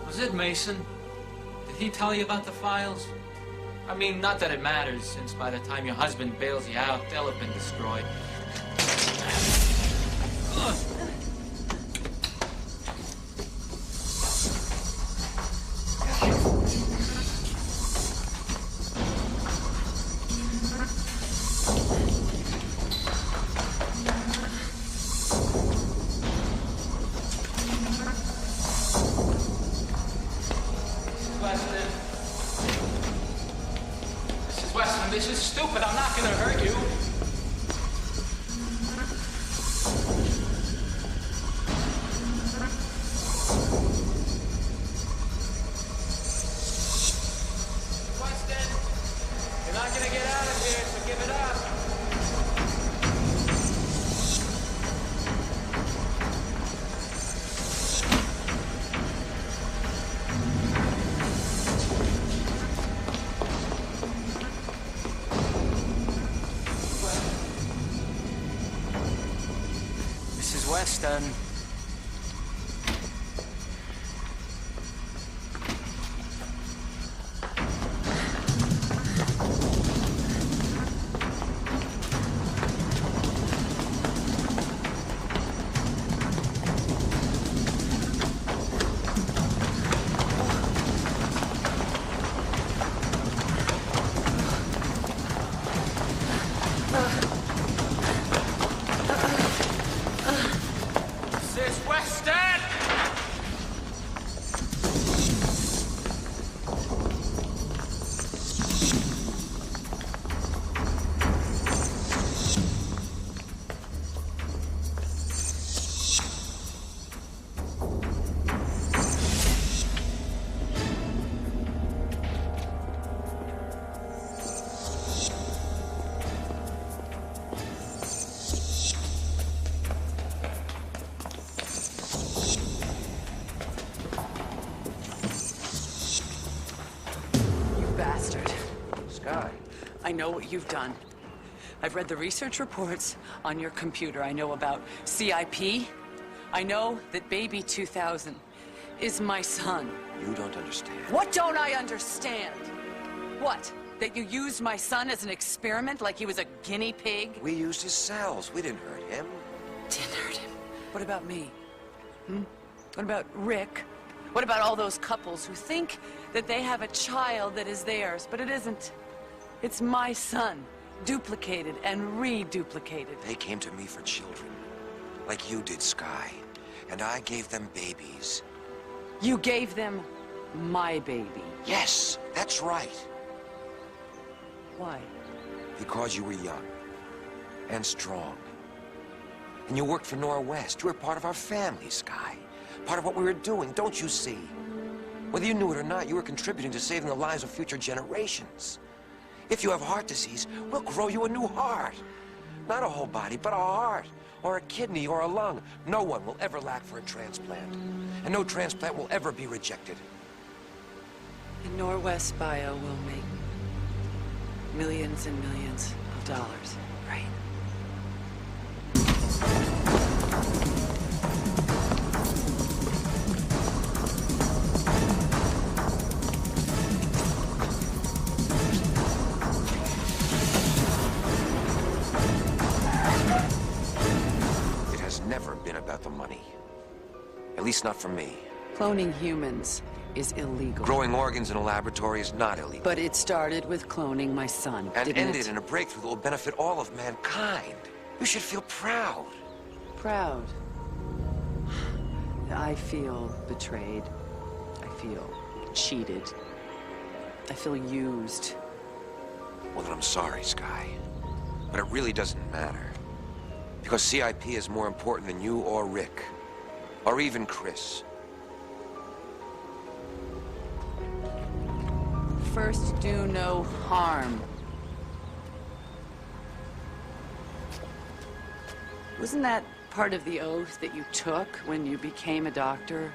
Was it Mason? Did he tell you about the files? I mean, not that it matters, since by the time your husband bails you out, they'll have been destroyed. Mrs. Weston, this is stupid. I'm not gonna hurt you. Weston, you're not gonna get out of here, so give it up. Mrs. Weston. Mrs. Weston! You bastard. Sky. I know what you've done. I've read the research reports on your computer. I know about CIP. I know that baby 2000 is my son. You don't understand. What don't I understand? What? That you used my son as an experiment like he was a guinea pig? We used his cells. We didn't hurt him. Didn't hurt him. What about me? What about Rick? What about all those couples who think that they have a child that is theirs, but it isn't? It's my son, duplicated and reduplicated. They came to me for children, like you did, Sky. And I gave them babies. You gave them my baby. Yes, that's right. Why? Because you were young and strong. And you worked for Norwest. You were part of our family, Sky. Part of what we were doing, don't you see? Whether you knew it or not, you were contributing to saving the lives of future generations. If you have heart disease, we'll grow you a new heart. Not a whole body, but a heart, or a kidney, or a lung. No one will ever lack for a transplant. And no transplant will ever be rejected. And Norwest Bio will make millions and millions of dollars, right? It has never been about the money. At least not for me. Cloning humans is illegal. Growing organs in a laboratory is not illegal. But it started with cloning my son, And didn't ended it? in a breakthrough that will benefit all of mankind. You should feel proud. Proud. I feel betrayed. I feel cheated. I feel used. Well, then I'm sorry, Sky. But it really doesn't matter. Because CIP is more important than you or Rick. Or even Chris. First, do no harm. Wasn't that part of the oath that you took when you became a doctor?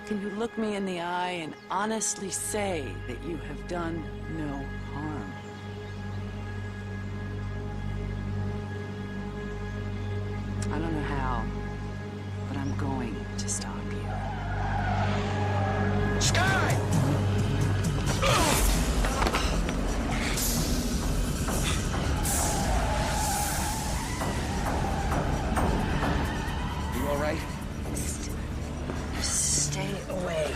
Can you look me in the eye and honestly say that you have done no harm? I don't know how, but I'm going to stop you. Sky! You all right? Stay away.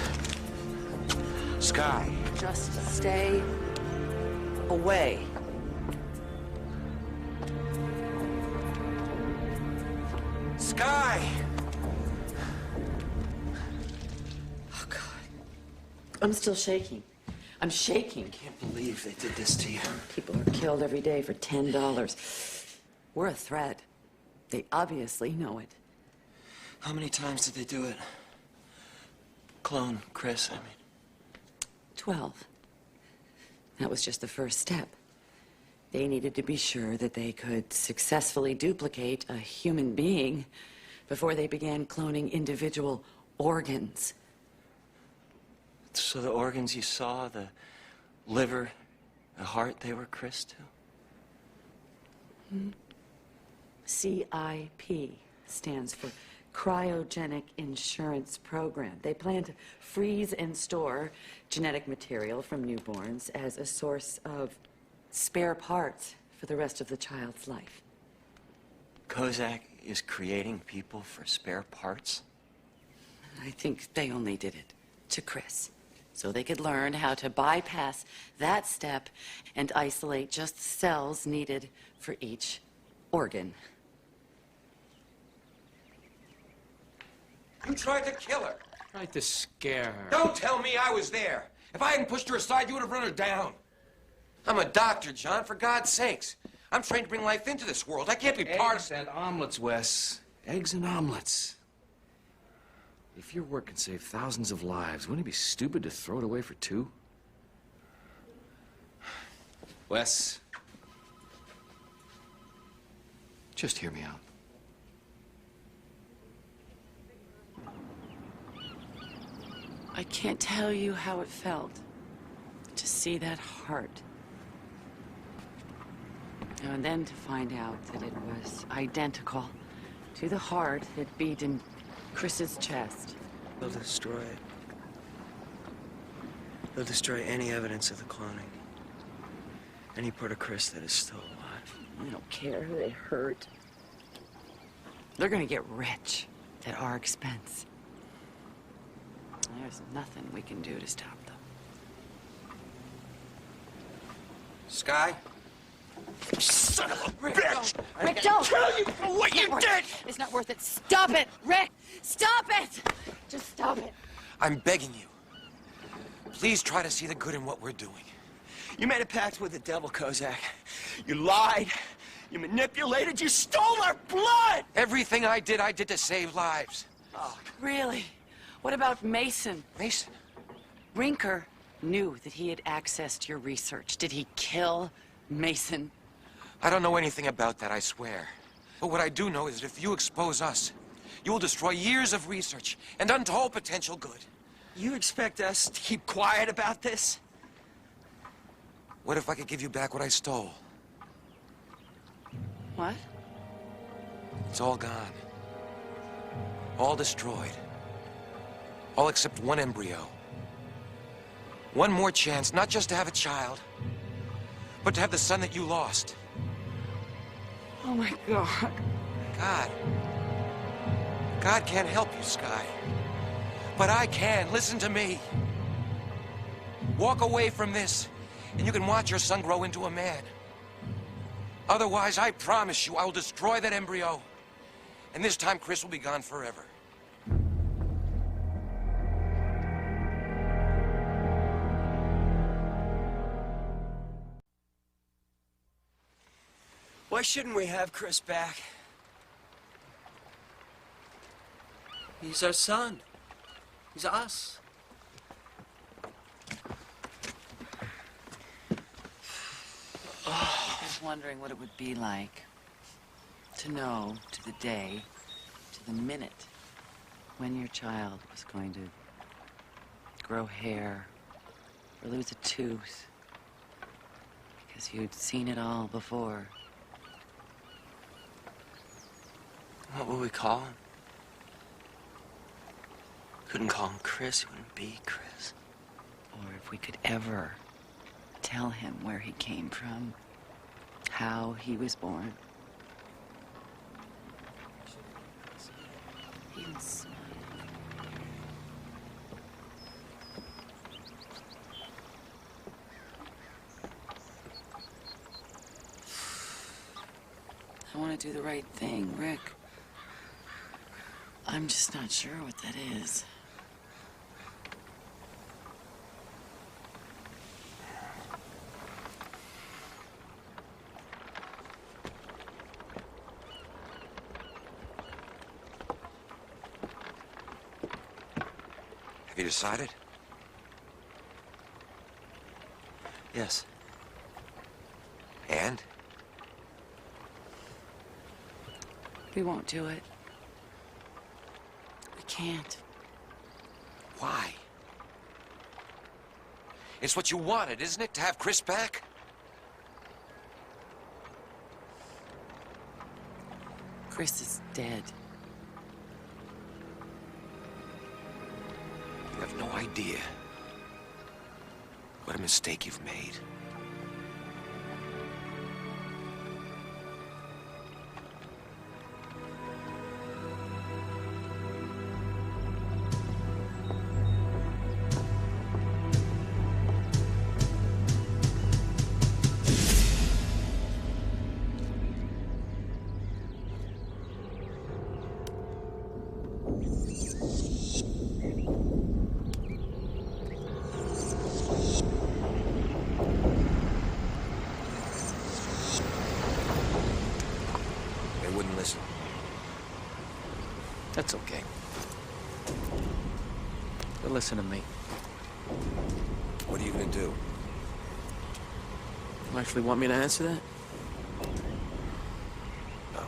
Sky. Just stay away. Sky! Oh, God. I'm still shaking. I'm shaking. Can't believe they did this to you. People are killed every day for $10. We're a threat. They obviously know it. How many times did they do it? Clone Chris, I mean. 12. That was just the first step. They needed to be sure that they could successfully duplicate a human being before they began cloning individual organs. So the organs you saw, the liver, the heart, they were Chris too? CIP stands for Cryogenic Insurance Program. They plan to freeze and store genetic material from newborns as a source of spare parts for the rest of the child's life. Kozak is creating people for spare parts? I think they only did it to Chris, so they could learn how to bypass that step and isolate just the cells needed for each organ. You tried to kill her. Tried to scare her. Don't tell me I was there. If I hadn't pushed her aside, you would have run her down. I'm a doctor, John, for God's sakes. I'm trained to bring life into this world. I can't be part of... Eggs and omelets, Wes. Eggs and omelets. If your work can save thousands of lives, wouldn't it be stupid to throw it away for two? Wes. Just hear me out. I can't tell you how it felt to see that heart. And then to find out that it was identical to the heart that beat in Chris's chest. They'll destroy it. They'll destroy any evidence of the cloning. Any part of Chris that is still alive. I don't care who they hurt. They're gonna get rich at our expense. There's nothing we can do to stop them. Sky? Son of a Rick, bitch! don't. Rick, don't! Kill you for what you did! It's not worth it. Stop it, Rick! Stop it! Just stop it. I'm begging you. Please try to see the good in what we're doing. You made a pact with the devil, Kozak. You lied. You manipulated. You stole our blood! Everything I did to save lives. Oh, really? What about Mason? Mason? Rinker knew that he had access to your research. Did he kill Mason? I don't know anything about that, I swear. But what I do know is that if you expose us, you will destroy years of research and untold potential good. You expect us to keep quiet about this? What if I could give you back what I stole? What? It's all gone. All destroyed. All except one embryo. One more chance, not just to have a child, but to have the son that you lost. Oh, my God. God can't help you, Sky. But I can. Listen to me. Walk away from this, and you can watch your son grow into a man. Otherwise, I promise you, I will destroy that embryo. And this time, Chris will be gone forever. Why shouldn't we have Chris back? He's our son. He's us. I was wondering what it would be like to know to the day, to the minute, when your child was going to grow hair or lose a tooth because you'd seen it all before. What would we call him? Couldn't call him Chris. He wouldn't be Chris. Or if we could ever tell him where he came from, how he was born. Even smile. I want to do the right thing, Rick. I'm just not sure what that is. Have you decided? Yes. And? We won't do it. We can't. Why? It's what you wanted, isn't it, to have Chris back? Chris is dead. You have no idea what a mistake you've made. Listen. That's okay. But listen to me. What are you gonna do? You actually want me to answer that? No.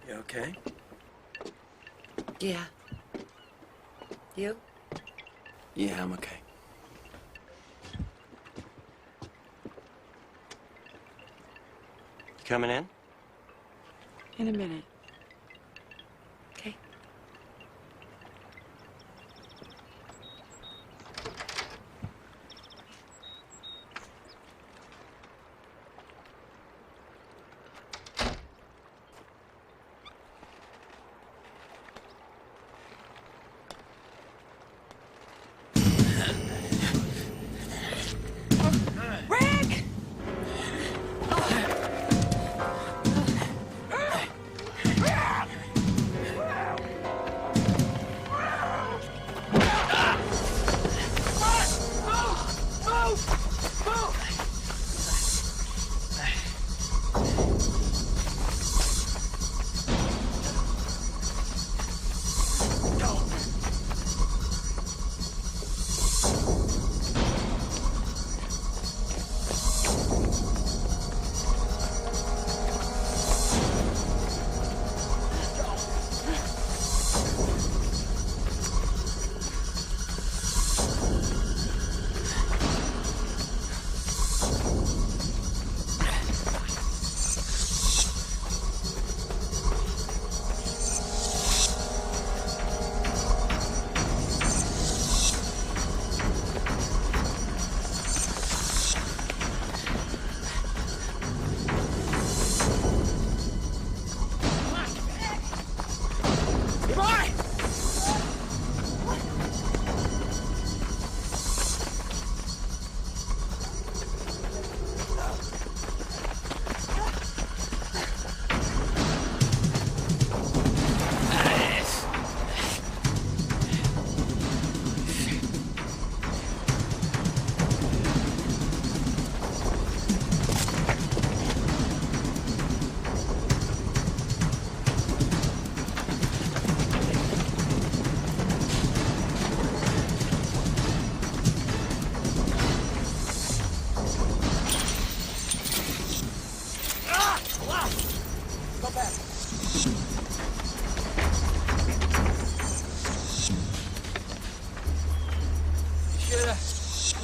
You okay? Yeah. You? Yeah, I'm okay. You coming in? In a minute. Okay.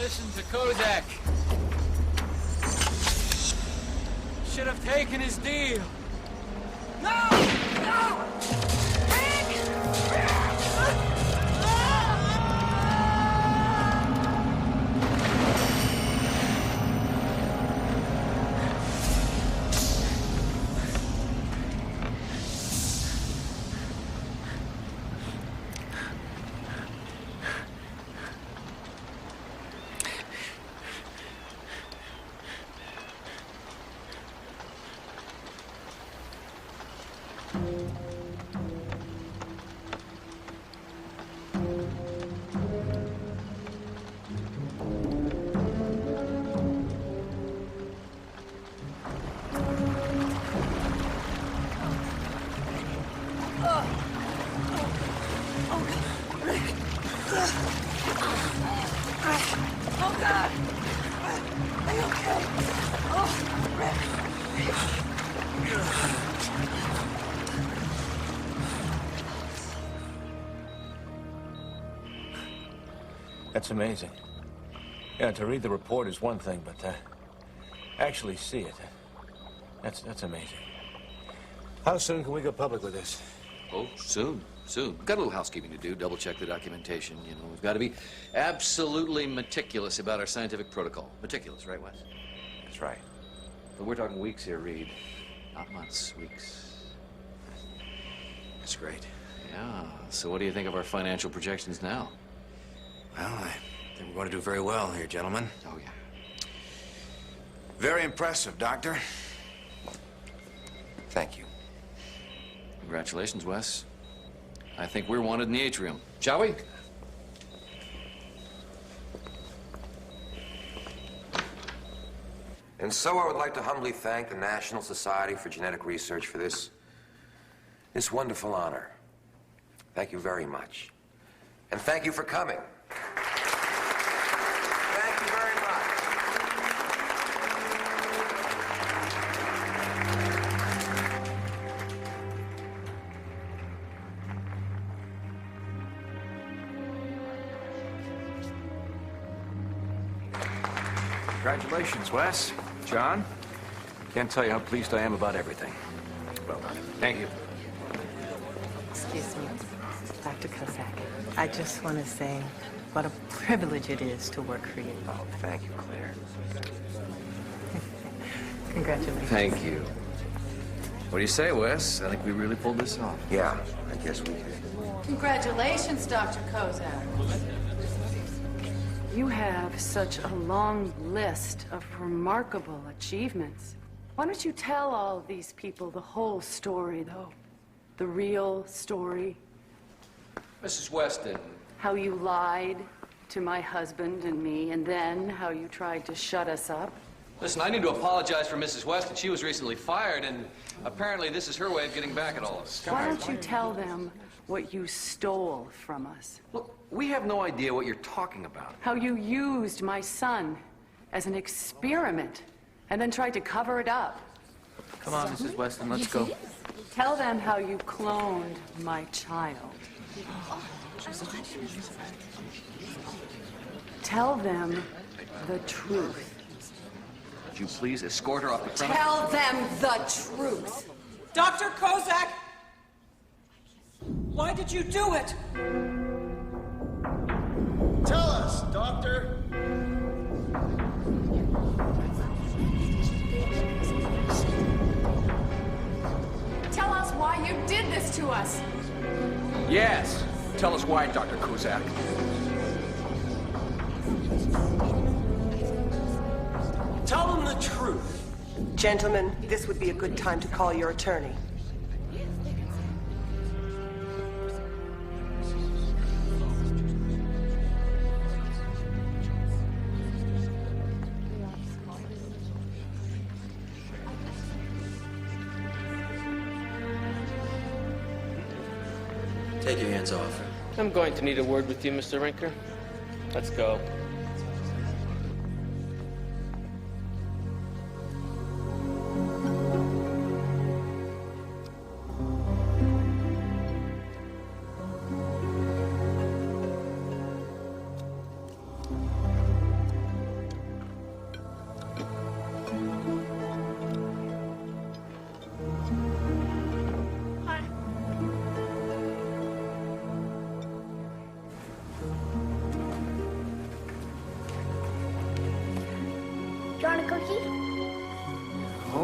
listen to Kozak. Should have taken his deal. No! No! Oh, God. Are you okay? Oh, Rick. That's amazing. Yeah, to read the report is one thing, but actually see it, that's amazing. How soon can we go public with this? Oh, soon. Soon. We've got a little housekeeping to do, double-check the documentation. You know, we've got to be absolutely meticulous about our scientific protocol. Meticulous, right, Wes? That's right. But we're talking weeks here, Reed. Not months, weeks. That's great. Yeah. So what do you think of our financial projections now? Well, I think we're going to do very well here, gentlemen. Oh, yeah. Very impressive, Doctor. Thank you. Congratulations, Wes. I think we're wanted in the atrium. Shall we? And so I would like to humbly thank the National Society for Genetic Research for this wonderful honor. Thank you very much. And thank you for coming. Thank you very much. Congratulations, Wes. John, can't tell you how pleased I am about everything. Well done. Thank you. Excuse me, Dr. Kozak. I just want to say what a privilege it is to work for you. Oh, thank you, Claire. Congratulations. Thank you. What do you say, Wes? I think we really pulled this off. Yeah, I guess we did. Congratulations, Dr. Kozak. You have such a long list of remarkable achievements. Why don't you tell all of these people the whole story, though? The real story? Mrs. Weston. How you lied to my husband and me, and then how you tried to shut us up? Listen, I need to apologize for Mrs. Weston. She was recently fired, and apparently this is her way of getting back at all of us. Why don't you tell them what you stole from us? Look, we have no idea what you're talking about. How you used my son as an experiment and then tried to cover it up. Come on, Mrs. Weston, let's go. Tell them how you cloned my child. Tell them the truth. Would you please escort her off the premise? Tell them the truth. Dr. Kozak! Why did you do it? Tell us, Doctor. Tell us why you did this to us. Yes. Tell us why, Dr. Kozak. Tell them the truth. Gentlemen, this would be a good time to call your attorney. Take your hands off. I'm going to need a word with you, Mr. Rinker. Let's go.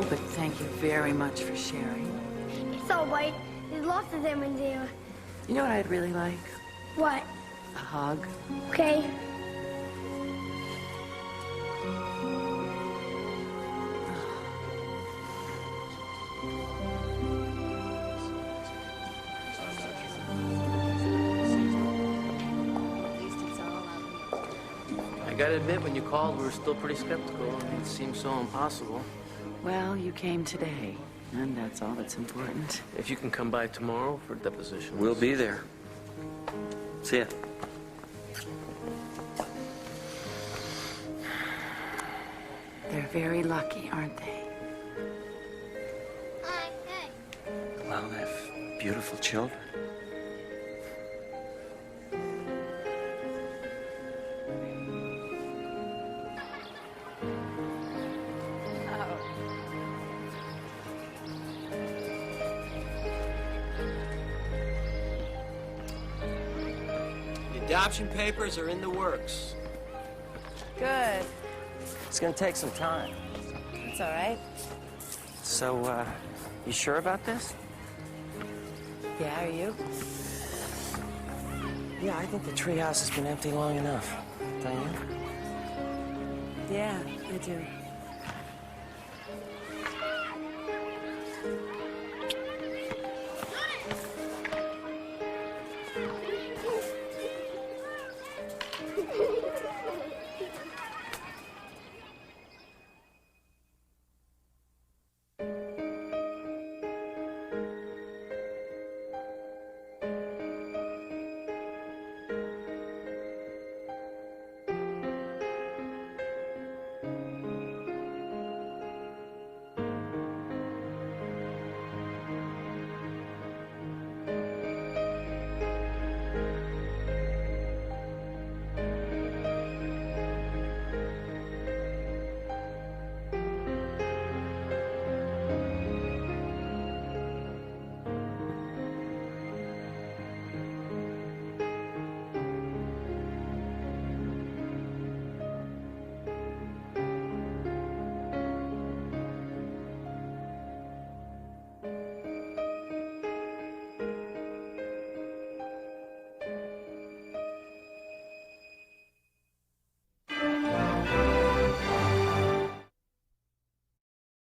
but thank you very much for sharing. It's all right. There's lots of them in there. You know what I'd really like? What? A hug. Okay. I gotta admit, when you called, we were still pretty skeptical. I mean, it seemed so impossible. Well, you came today, and that's all that's important. If you can come by tomorrow for deposition. We'll be there. See ya. They're very lucky, aren't they? Well, they have beautiful children. The adoption papers are in the works. Good. It's gonna take some time. That's all right. So, you sure about this? Yeah, are you? Yeah, I think the treehouse has been empty long enough. Don't you? Yeah, I do.